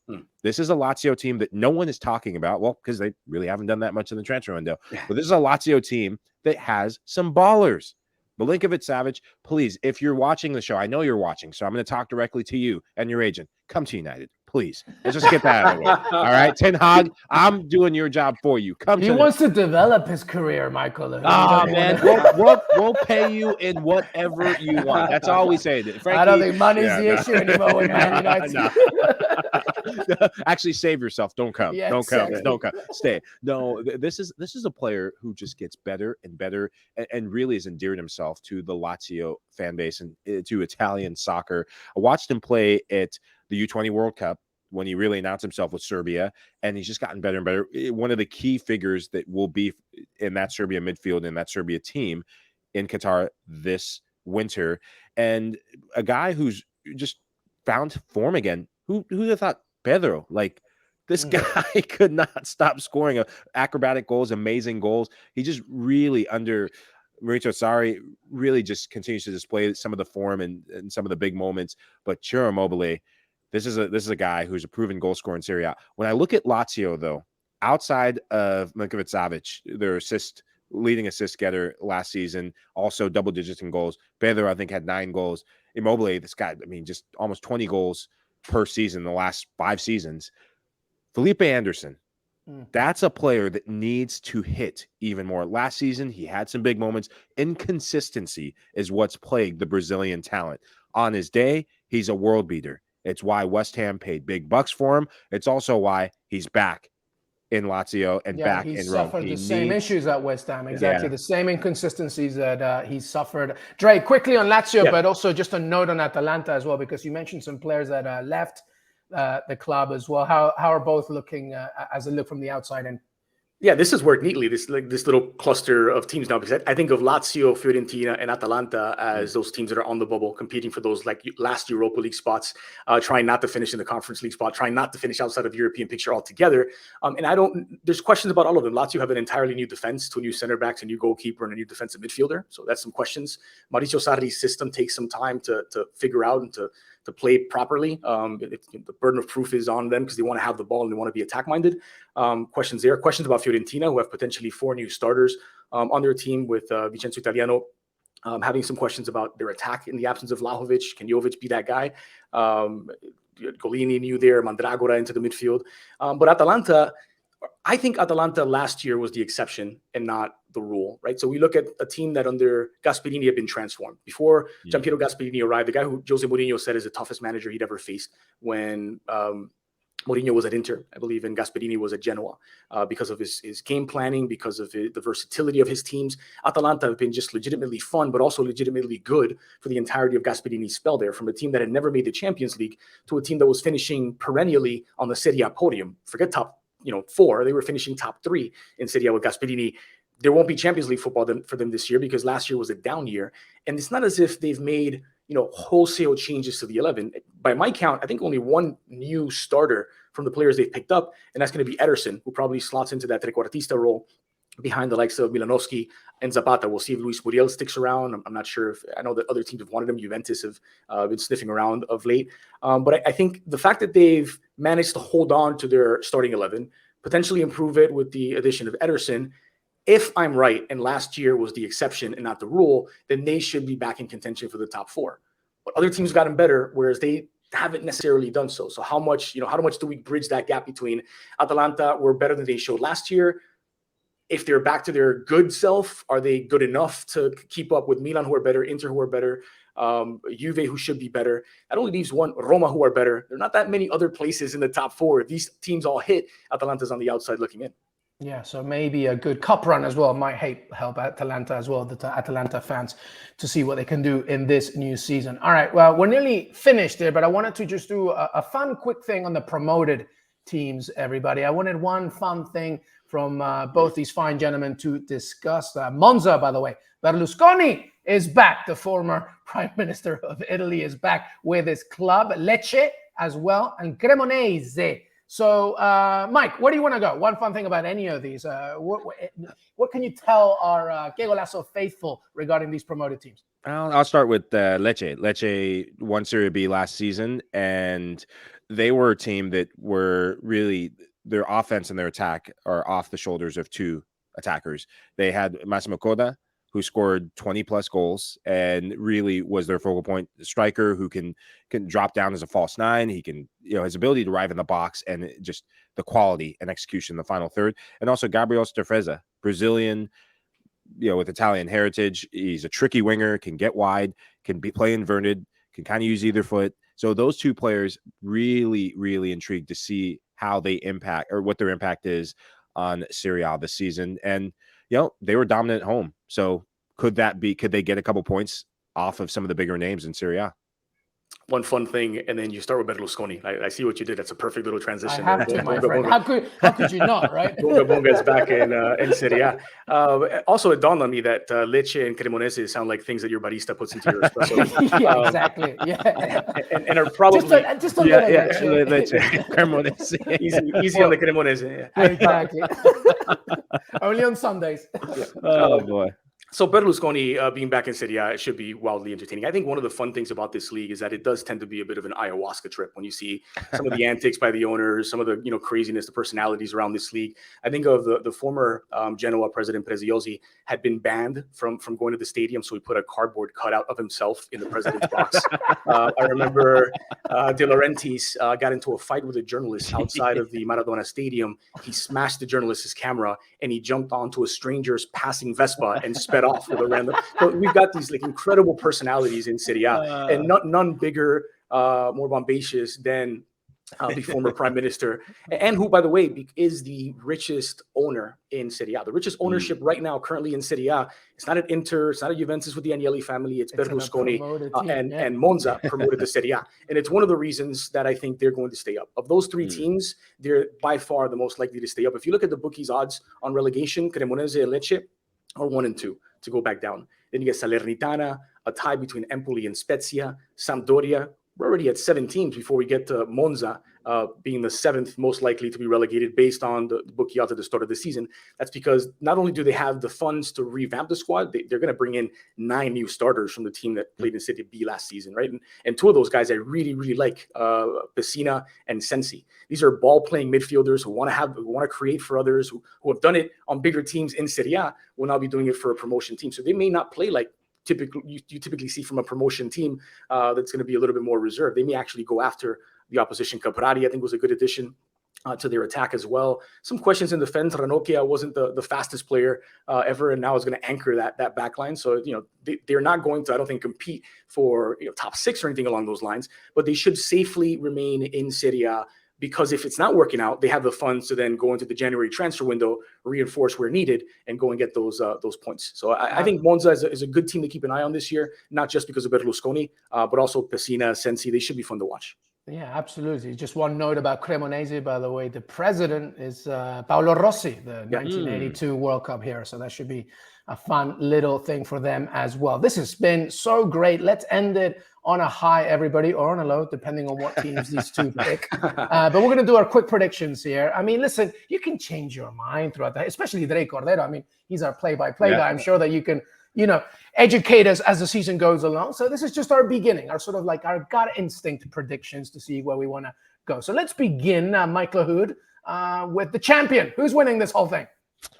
This is a Lazio team that no one is talking about, well, because they really haven't done that much in the transfer window. But this is a Lazio team that has some ballers. Milinkovic-Savic, please, if you're watching the show, I know you're watching, so I'm going to talk directly to you and your agent. Come to United, please. Let's just get that out of the way. All right, Ten Hag, I'm doing your job for you. He wants to develop his career, Michael. Oh, man, we'll pay you in whatever you want. That's all we say. Frankie, I don't think money's the issue anymore with Man United. Actually, save yourself. Don't come. Yeah, Don't exactly. come. Don't come. Stay. No, this is a player who just gets better and better, and really has endeared himself to the Lazio fan base and to Italian soccer. I watched him play at the U20 World Cup when he really announced himself with Serbia, and he's just gotten better and better. One of the key figures that will be in that Serbia midfield and that Serbia team in Qatar this winter, and a guy who's just found form again. Who'd have thought Pedro, like this guy could not stop scoring acrobatic goals, amazing goals. He just really, under Maurizio Sarri, really just continues to display some of the form and some of the big moments. But Ciro Immobile, this is a guy who's a proven goal scorer in Serie A. When I look at Lazio, though, outside of Milinkovic-Savic, their leading assist getter last season, also double digits in goals. Pedro, I think, had 9 goals. Immobile, this guy, I mean, just almost 20 goals per season the last 5 seasons. Felipe Anderson, that's a player that needs to hit even more. Last season, he had some big moments. Inconsistency is what's plagued the Brazilian talent. On his day, he's a world beater. It's why West Ham paid big bucks for him. It's also why he's back in Lazio and back in Rome. He suffered the same issues at West Ham, exactly. The same inconsistencies that he suffered. Dre, quickly on Lazio, but also just a note on Atalanta as well, because you mentioned some players that left the club as well. How are both looking as a look from the outside in? Yeah, this has worked neatly, this little cluster of teams now, because I think of Lazio, Fiorentina, and Atalanta as those teams that are on the bubble, competing for those like last Europa League spots, trying not to finish in the Conference League spot, trying not to finish outside of the European picture altogether. There's questions about all of them. Lazio have an entirely new defense, 2 new center backs, a new goalkeeper, and a new defensive midfielder. So that's some questions. Mauricio Sarri's system takes some time to figure out and to play properly. The burden of proof is on them because they want to have the ball and they want to be attack-minded. Questions there. Questions about Fiorentina, who have potentially 4 new starters on their team with Vincenzo Italiano having some questions about their attack in the absence of Vlahovic. Can Jovic be that guy? Golini new there, Mandragora into the midfield. But Atalanta, I think Atalanta last year was the exception and not the rule, right? So we look at a team that under Gasperini had been transformed. Before Gianpiero Gasperini arrived, the guy who Jose Mourinho said is the toughest manager he'd ever faced when Mourinho was at Inter, I believe, and Gasperini was at Genoa because of his game planning, because of the versatility of his teams. Atalanta have been just legitimately fun, but also legitimately good for the entirety of Gasperini's spell there, from a team that had never made the Champions League to a team that was finishing perennially on the Serie A podium. Forget top 4, they were finishing top 3 in Serie A with Gasperini. There won't be Champions League football for them this year because last year was a down year. And it's not as if they've made, wholesale changes to the 11. By my count, I think only one new starter from the players they've picked up, and that's going to be Ederson, who probably slots into that trequartista role behind the likes of Milanovsky and Zapata. We'll see if Luis Muriel sticks around. I'm not sure I know that other teams have wanted him. Juventus have been sniffing around of late. But I think the fact that they've managed to hold on to their starting 11, potentially improve it with the addition of Ederson, if I'm right, and last year was the exception and not the rule, then they should be back in contention for the top 4. But other teams gotten better, whereas they haven't necessarily done so. So how much do we bridge that gap between Atalanta were better than they showed last year? If they're back to their good self, are they good enough to keep up with Milan, who are better, Inter, who are better, Juve, who should be better? That only leaves one, Roma, who are better. There are not that many other places in the top 4. If these teams all hit, Atalanta's on the outside looking in. Yeah, so maybe a good cup run as well might help Atalanta as well, the Atalanta fans, to see what they can do in this new season. All right, well, we're nearly finished there, but I wanted to just do a fun, quick thing on the promoted teams, everybody. I wanted one fun thing from both these fine gentlemen to discuss. Monza, by the way, Berlusconi is back. The former prime minister of Italy is back with his club, Lecce as well, and Cremonese. So, Mike, where do you want to go? One fun thing about any of these. What can you tell our Qué Golazo faithful regarding these promoted teams? I'll start with Lecce. Lecce won Serie B last season, and they were a team that were really, their offense and their attack are off the shoulders of 2 attackers. They had Massimo Coda, who scored 20 plus goals and really was their focal point. Striker who can drop down as a false 9. He can, his ability to arrive in the box and just the quality and execution in the final third. And also Gabriel Sterfeza, Brazilian, with Italian heritage. He's a tricky winger, can get wide, can play inverted, can kind of use either foot. So those 2 players really, really intrigued to see how they impact or what their impact is on Serie A this season. And they were dominant at home. So could they get a couple points off of some of the bigger names in Serie A? One fun thing, and then you start with Berlusconi. I see what you did. That's a perfect little transition. I have to, my friend. How could you not, right? Bonga is back in Serie A. Also, it dawned on me that Lecce and Cremonese sound like things that your barista puts into your espresso. Yeah, exactly. Yeah, and are probably just a little Lecce. Cremonese. Easy on the Cremonese. Yeah. Exactly. Only on Sundays. Yeah. Oh boy. So Berlusconi being back in Serie A, it should be wildly entertaining. I think one of the fun things about this league is that it does tend to be a bit of an ayahuasca trip when you see some of the antics by the owners, some of the craziness, the personalities around this league. I think of the former Genoa president Preziosi had been banned from going to the stadium, so he put a cardboard cutout of himself in the president's box. I remember De Laurentiis got into a fight with a journalist outside of the Maradona Stadium. He smashed the journalist's camera and he jumped onto a stranger's passing Vespa and sped off with a random. So we've got these incredible personalities in Serie A, and none bigger, more bombacious than the former prime minister, and who, by the way, is the richest owner in Serie A. The richest ownership right now, currently in Serie A, it's not at Inter, it's not at Juventus with the Agnelli family, it's Berlusconi and Monza promoted to Serie A. And it's one of the reasons that I think they're going to stay up. Of those 3 teams, they're by far the most likely to stay up. If you look at the bookies' odds on relegation, Cremonese and Lecce are 1 and 2 to go back down. Then you get Salernitana, a tie between Empoli and Spezia, Sampdoria. We're already at 7 teams before we get to Monza being the 7th most likely to be relegated based on the bookie odds at the start of the season. That's because not only do they have the funds to revamp the squad, they're going to bring in 9 new starters from the team that played in Serie B last season, right? And 2 of those guys I really, really like, Pessina and Sensi. These are ball-playing midfielders who want to create for others, who have done it on bigger teams in Serie A, will now be doing it for a promotion team. So they may not play like you typically see from a promotion team that's going to be a little bit more reserved. They may actually go after the opposition. Caprari, I think, was a good addition to their attack as well. Some questions in defense. Ranocchia wasn't the fastest player ever, and now is going to anchor that back line. So, they're not going to, I don't think, compete for top 6 or anything along those lines, but they should safely remain in Serie A, because if it's not working out, they have the funds to then go into the January transfer window, reinforce where needed, and go and get those points. So I think Monza is a good team to keep an eye on this year, not just because of Berlusconi, but also Pessina, Sensi. They should be fun to watch. Yeah, absolutely. Just one note about Cremonese, by the way. The president is Paolo Rossi, the 1982 World Cup hero. So that should be a fun little thing for them as well. This has been so great. Let's end it on a high, everybody, or on a low, depending on what teams these two pick. But we're going to do our quick predictions here. I mean, listen, you can change your mind throughout that, especially Dre Cordero. I mean, he's our play-by-play guy. I'm sure that you can educate us as the season goes along. So this is just our beginning, our sort of like our gut instinct predictions to see where we want to go. So let's begin, Mike Lahoud, with the champion. Who's winning this whole thing?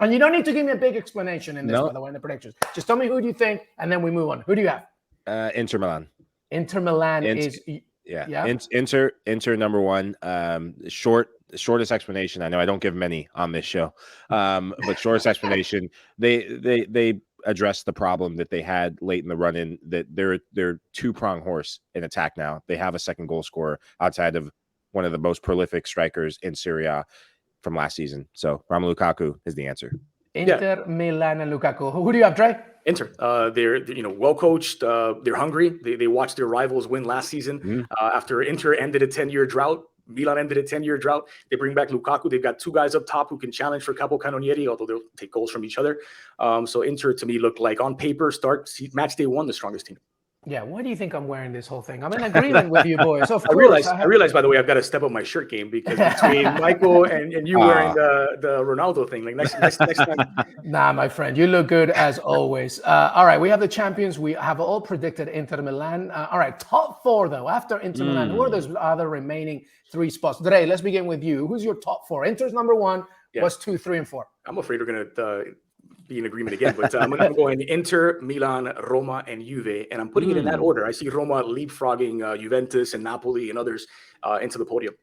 And you don't need to give me a big explanation in this, by the way, in the predictions. Just tell me who do you think, and then we move on. Who do you have? Inter Milan. Inter Milan is... Inter number one. Shortest explanation. I know I don't give many on this show, but shortest explanation. They address the problem that they had late in the run-in, that they're two-pronged horse in attack now. They have a second goal scorer outside of one of the most prolific strikers in Serie A from last season. So Romelu Lukaku is the answer. Inter Milan and Lukaku. Who do you have, Dre? Inter. They're well coached. They're hungry. They watched their rivals win last season. After Inter ended a 10-year drought, Milan ended a 10-year drought. They bring back Lukaku. They've got 2 guys up top who can challenge for capocannonieri, although they'll take goals from each other. So Inter, to me, looked like on paper, match day 1, the strongest team. Yeah, why do you think I'm wearing this whole thing? I'm in agreement with you boys. Of I realize, by the way, I've got to step up my shirt game, because between Michael and you wearing the Ronaldo thing, like next time. Nah, my friend, you look good as always. All right, we have the champions. We have all predicted Inter Milan. All right, top 4 though. After Inter Milan, who are those other remaining 3 spots? Dre, let's begin with you. Who's your top 4? Inter's number 1. What's 2, 3, and 4? I'm afraid we're gonna be in agreement again, but I'm going Inter, Milan, Roma, and Juve, and I'm putting it in that order. I see Roma leapfrogging Juventus and Napoli and others into the podium.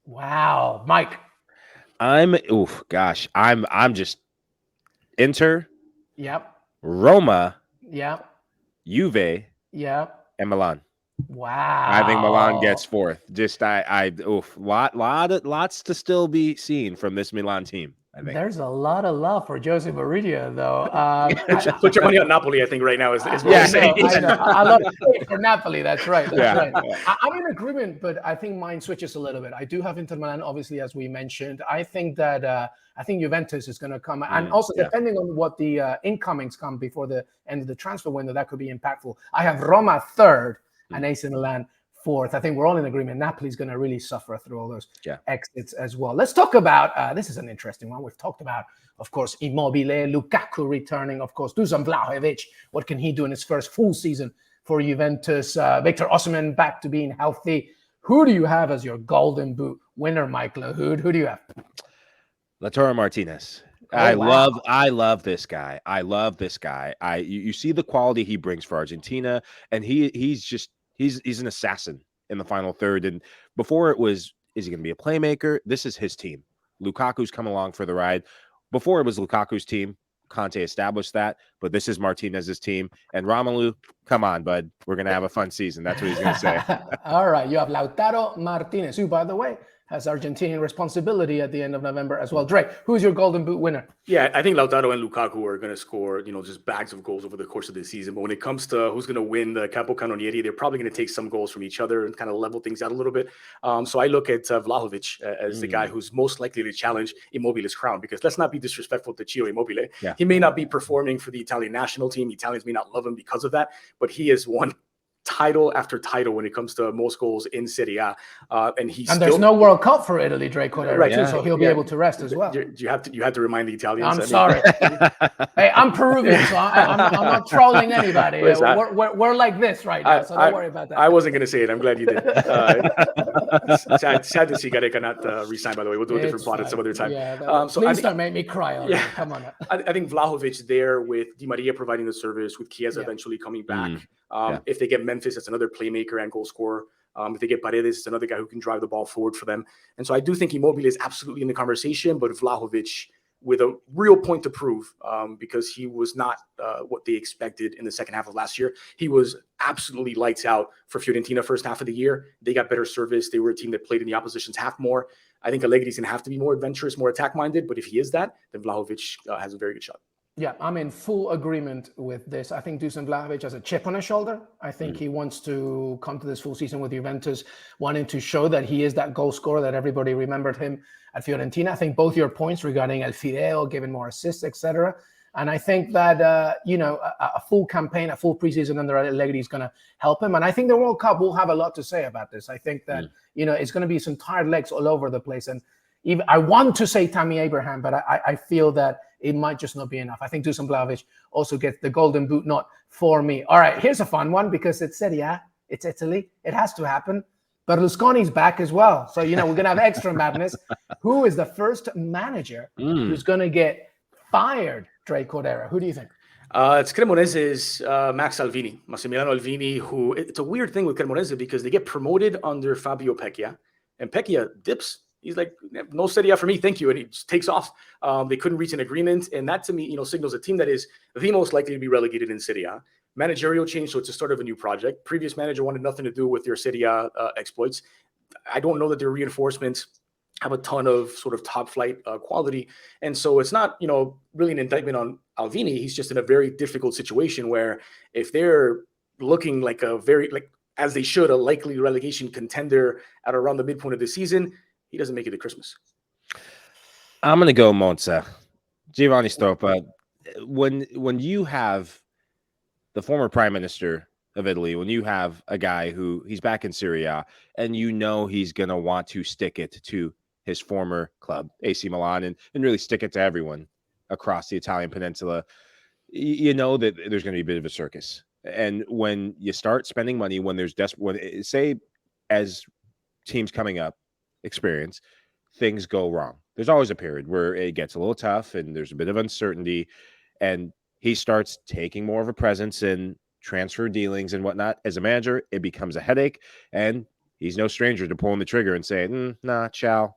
Wow, Mike. I'm just Inter. Yep. Roma. Yep. Juve. Yep. And Milan. Wow. I think Milan gets 4th. Just lots to still be seen from this Milan team. I think there's a lot of love for Jose Mourinho, though. Put your money on Napoli, I think, right now is what I'm saying. I know. I love it for Napoli. That's right. Right. I'm in agreement, but I think mine switches a little bit. I do have Inter Milan, obviously, as we mentioned. I think that Juventus is going to come, and also depending on what the incomings come before the end of the transfer window, that could be impactful. I have Roma 3rd and AC Milan 4th. I think we're all in agreement. Napoli's going to really suffer through all those exits as well. Let's talk about, this is an interesting one. We've talked about, of course, Immobile, Lukaku returning, of course, Dusan Vlahovic. What can he do in his first full season for Juventus? Victor Osimhen back to being healthy. Who do you have as your golden boot winner, Mike Lahoud? Who do you have? Lautaro Martinez. I love this guy. You see the quality he brings for Argentina, and he's an assassin in the final third. And before it was, is he going to be a playmaker? This is his team. Lukaku's come along for the ride. Before it was Lukaku's team, Conte established that, but this is Martinez's team. And Romelu, come on, bud. We're going to have a fun season. That's what he's going to say. All right. You have Lautaro Martinez, who, by the way, has Argentinian responsibility at the end of November as well. Dre, who's your golden boot winner? Yeah, I think Lautaro and Lukaku are going to score, just bags of goals over the course of the season. But when it comes to who's going to win the capocannonieri, they're probably going to take some goals from each other and kind of level things out a little bit. So I look at Vlahovic as the guy who's most likely to challenge Immobile's crown, because let's not be disrespectful to Ciro Immobile. He may not be performing for the Italian national team. Italians may not love him because of that, but he is one title after title when it comes to most goals in Serie A, and there's no World Cup for Italy, Drake Cordero, right, too, so he'll be able to rest as well. You have to remind the Italians. I'm sorry. Hey, I'm Peruvian, so I'm not trolling anybody. Listen, we're like this right now, so don't worry about that. I wasn't going to say it. I'm glad you did. Sad to see Gareca not resign, by the way. We'll do a different plot at some other time. Yeah, please don't make me cry already. Yeah. Come on. I think Vlahovic there with Di Maria providing the service, with Chiesa eventually coming back. If they get Memphis, it's another playmaker and goal scorer. If they get Paredes, it's another guy who can drive the ball forward for them. And so I do think Immobile is absolutely in the conversation, but Vlahovic with a real point to prove, because he was not what they expected in the second half of last year. He was absolutely lights out for Fiorentina first half of the year. They got better service. They were a team that played in the opposition's half more. I think Allegri's going to have to be more adventurous, more attack-minded, but if he is that, then Vlahovic has a very good shot. Yeah, I'm in full agreement with this. I think Dusan Vlahovic has a chip on his shoulder. I think he wants to come to this full season with Juventus, wanting to show that he is that goal scorer that everybody remembered him at Fiorentina. I think both your points regarding El Fideo, giving more assists, etc. And I think that, a full campaign, a full preseason under Allegri is going to help him. And I think the World Cup will have a lot to say about this. I think that, it's going to be some tired legs all over the place. And even I want to say Tammy Abraham, but I feel that it might just not be enough. I think Dusan Vlahovic also gets the golden boot, not for me. All right, here's a fun one because it's Serie A, it's Italy. It has to happen. Berlusconi's back as well. So, we're going to have extra madness. Who is the first manager who's going to get fired, Drake Cordero? Who do you think? It's Cremonese's Massimiliano Alvini, who it's a weird thing with Cremonese because they get promoted under Fabio Pecchia, and Pecchia dips. He's like, no Serie A for me, thank you. And he just takes off. They couldn't reach an agreement. And that, to me, signals a team that is the most likely to be relegated in Serie A. Managerial change, so it's the start of a new project. Previous manager wanted nothing to do with your Serie A exploits. I don't know that their reinforcements have a ton of sort of top flight quality. And so it's not, really an indictment on Alvini. He's just in a very difficult situation where if they're looking like as they should, a likely relegation contender at around the midpoint of the season, he doesn't make it to Christmas. I'm going to go Monza. Giovanni Stoppa. When you have the former prime minister of Italy, when you have a guy who he's back in Serie A and he's going to want to stick it to his former club, AC Milan, and really stick it to everyone across the Italian peninsula, you know that there's going to be a bit of a circus. And when you start spending money, when there's say as teams coming up, experience, things go wrong. There's always a period where it gets a little tough and there's a bit of uncertainty, and he starts taking more of a presence in transfer dealings and whatnot. As a manager, it becomes a headache, and he's no stranger to pulling the trigger and saying, nah, ciao.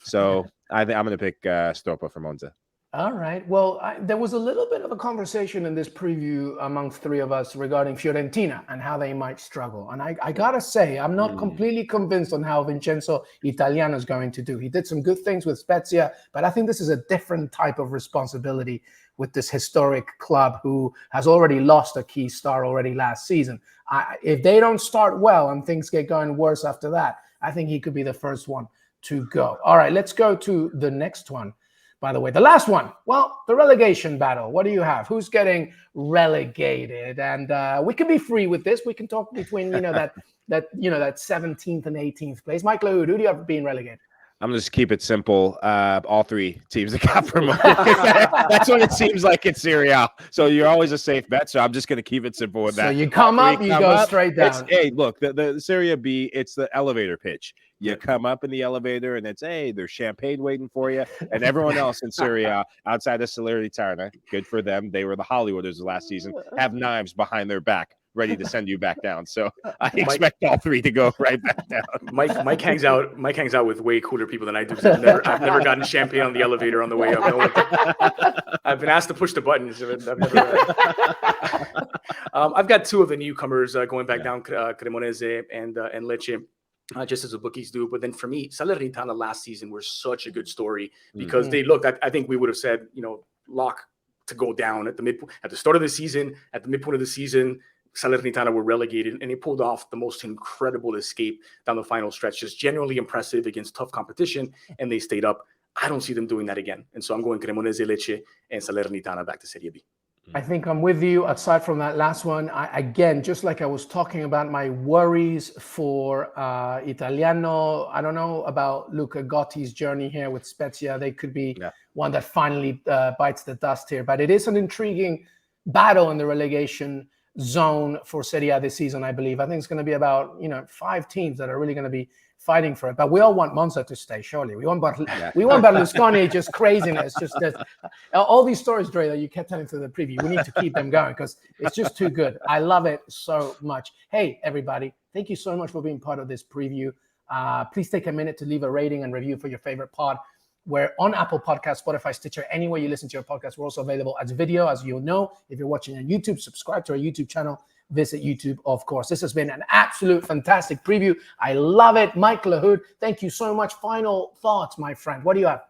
So I'm going to pick Stoppa for Monza. All right. Well, there was a little bit of a conversation in this preview amongst three of us regarding Fiorentina and how they might struggle. And I got to say, I'm not completely convinced on how Vincenzo Italiano is going to do. He did some good things with Spezia, but I think this is a different type of responsibility with this historic club who has already lost a key star already last season. If they don't start well and things get going worse after that, I think he could be the first one to go. All right, let's go to the next one. By the way, the last one, well, the relegation battle. What do you have? Who's getting relegated? And we can be free with this. We can talk between, that 17th and 18th place. Michael, who do you have being relegated? I'm going to just keep it simple. All three teams that got promoted. That's what it seems like in Serie A. So you're always a safe bet. So I'm just going to keep it simple with that. So you come up, you go straight down. Hey, look, the Serie B, it's the elevator pitch. You come up in the elevator, and it's, hey, there's champagne waiting for you. And everyone else in Serie A, outside of Salernitana, good for them. They were the Hollywooders last season, have knives behind their back, ready to send you back down. So I expect all three to go right back down. Mike hangs out with way cooler people than I do. I've never gotten champagne on the elevator on the way up. I've been asked to push the buttons. I've got two of the newcomers going back down, Cremonese and Lecce. Just as the bookies do. But then for me, Salernitana last season were such a good story because they looked, I think we would have said, lock to go down at the start of the season, at the midpoint of the season. Salernitana were relegated, and they pulled off the most incredible escape down the final stretch. Just genuinely impressive against tough competition, and they stayed up. I don't see them doing that again. And so I'm going Cremonese, Lecce, and Salernitana back to Serie B. I think I'm with you. Aside from that last one, again, just like I was talking about my worries for Italiano, I don't know about Luca Gotti's journey here with Spezia. They could be one that finally bites the dust here. But it is an intriguing battle in the relegation zone for Serie A this season, I believe. I think it's going to be about 5 teams that are really going to be fighting for it. But we all want Monza to stay, surely. We want Berlusconi, just craziness. Just all these stories, Dre, that you kept telling through the preview, we need to keep them going because it's just too good. I love it so much. Hey, everybody, thank you so much for being part of this preview. Please take a minute to leave a rating and review for your favorite pod. We're on Apple Podcasts, Spotify, Stitcher, anywhere you listen to your podcast. We're also available as video, as you'll know. If you're watching on YouTube, subscribe to our YouTube channel. Visit YouTube, of course. This has been an absolute fantastic preview. I love it. Mike Lahoud, thank you so much. Final thoughts, my friend. What do you have?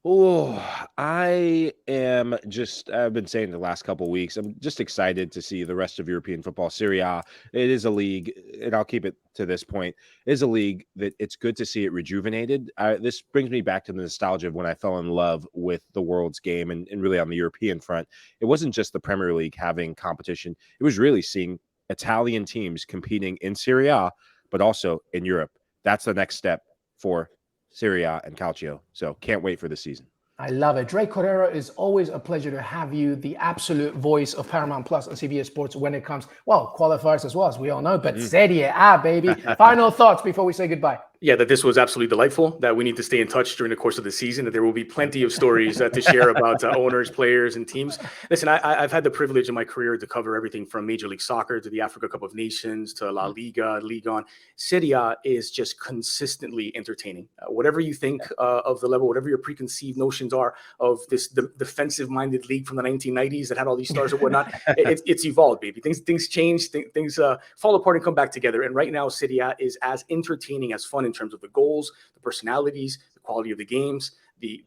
Oh, I've been saying the last couple of weeks, I'm just excited to see the rest of European football. Serie A, it is a league, and I'll keep it to this point, is a league that it's good to see it rejuvenated. This brings me back to the nostalgia of when I fell in love with the world's game and really on the European front. It wasn't just the Premier League having competition. It was really seeing Italian teams competing in Serie A, but also in Europe. That's the next step for Serie A and Calcio. So can't wait for the season. I love it. Dre Cordero, is always a pleasure to have you, the absolute voice of Paramount Plus and CBS Sports when it comes, qualifiers as well, as we all know, but Serie A, baby. Final thoughts before we say goodbye. Yeah, that this was absolutely delightful, that we need to stay in touch during the course of the season, that there will be plenty of stories to share about owners, players, and teams. Listen, I've had the privilege in my career to cover everything from Major League Soccer to the Africa Cup of Nations to La Liga, Ligue 1. Serie A is just consistently entertaining. Whatever you think of the level, whatever your preconceived notions are of this defensive-minded league from the 1990s that had all these stars and whatnot, it's evolved, baby. Things change, things fall apart and come back together. And right now, Serie A is as entertaining, as fun in terms of the goals, the personalities, the quality of the games, the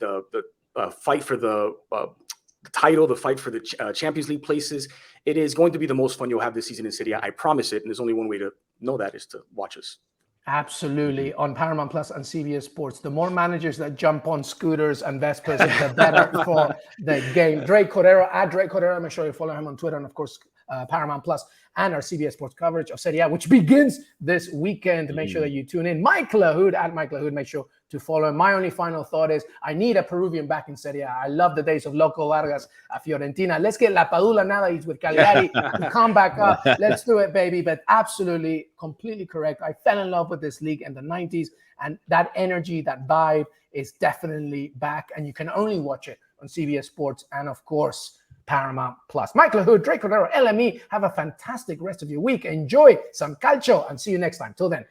fight for the title, the fight for the Champions League places. It is going to be the most fun you'll have this season in Serie A. I promise it. And there's only one way to know that is to watch us. Absolutely. On Paramount Plus and CBS Sports, the more managers that jump on scooters and Vespas, the better for the game. Dre Cordero, at Dre Cordero. Make sure you follow him on Twitter and, of course, Paramount Plus and our CBS Sports coverage of Serie A, which begins this weekend. Make sure that you tune in. Mike Lahoud, at Mike Lahoud. Make sure to follow him. My only final thought is I need a Peruvian back in Serie A. I love the days of Loco Vargas at Fiorentina. Let's get La Padula now that he's with Cagliari to come back up. Let's do it, baby. But absolutely, completely correct. I fell in love with this league in the 90s, and that energy, that vibe is definitely back, and you can only watch it on CBS Sports and, of course, Paramount Plus. Mike Lahoud, Dre Cordero, LME. Have a fantastic rest of your week. Enjoy some calcio and see you next time. Till then,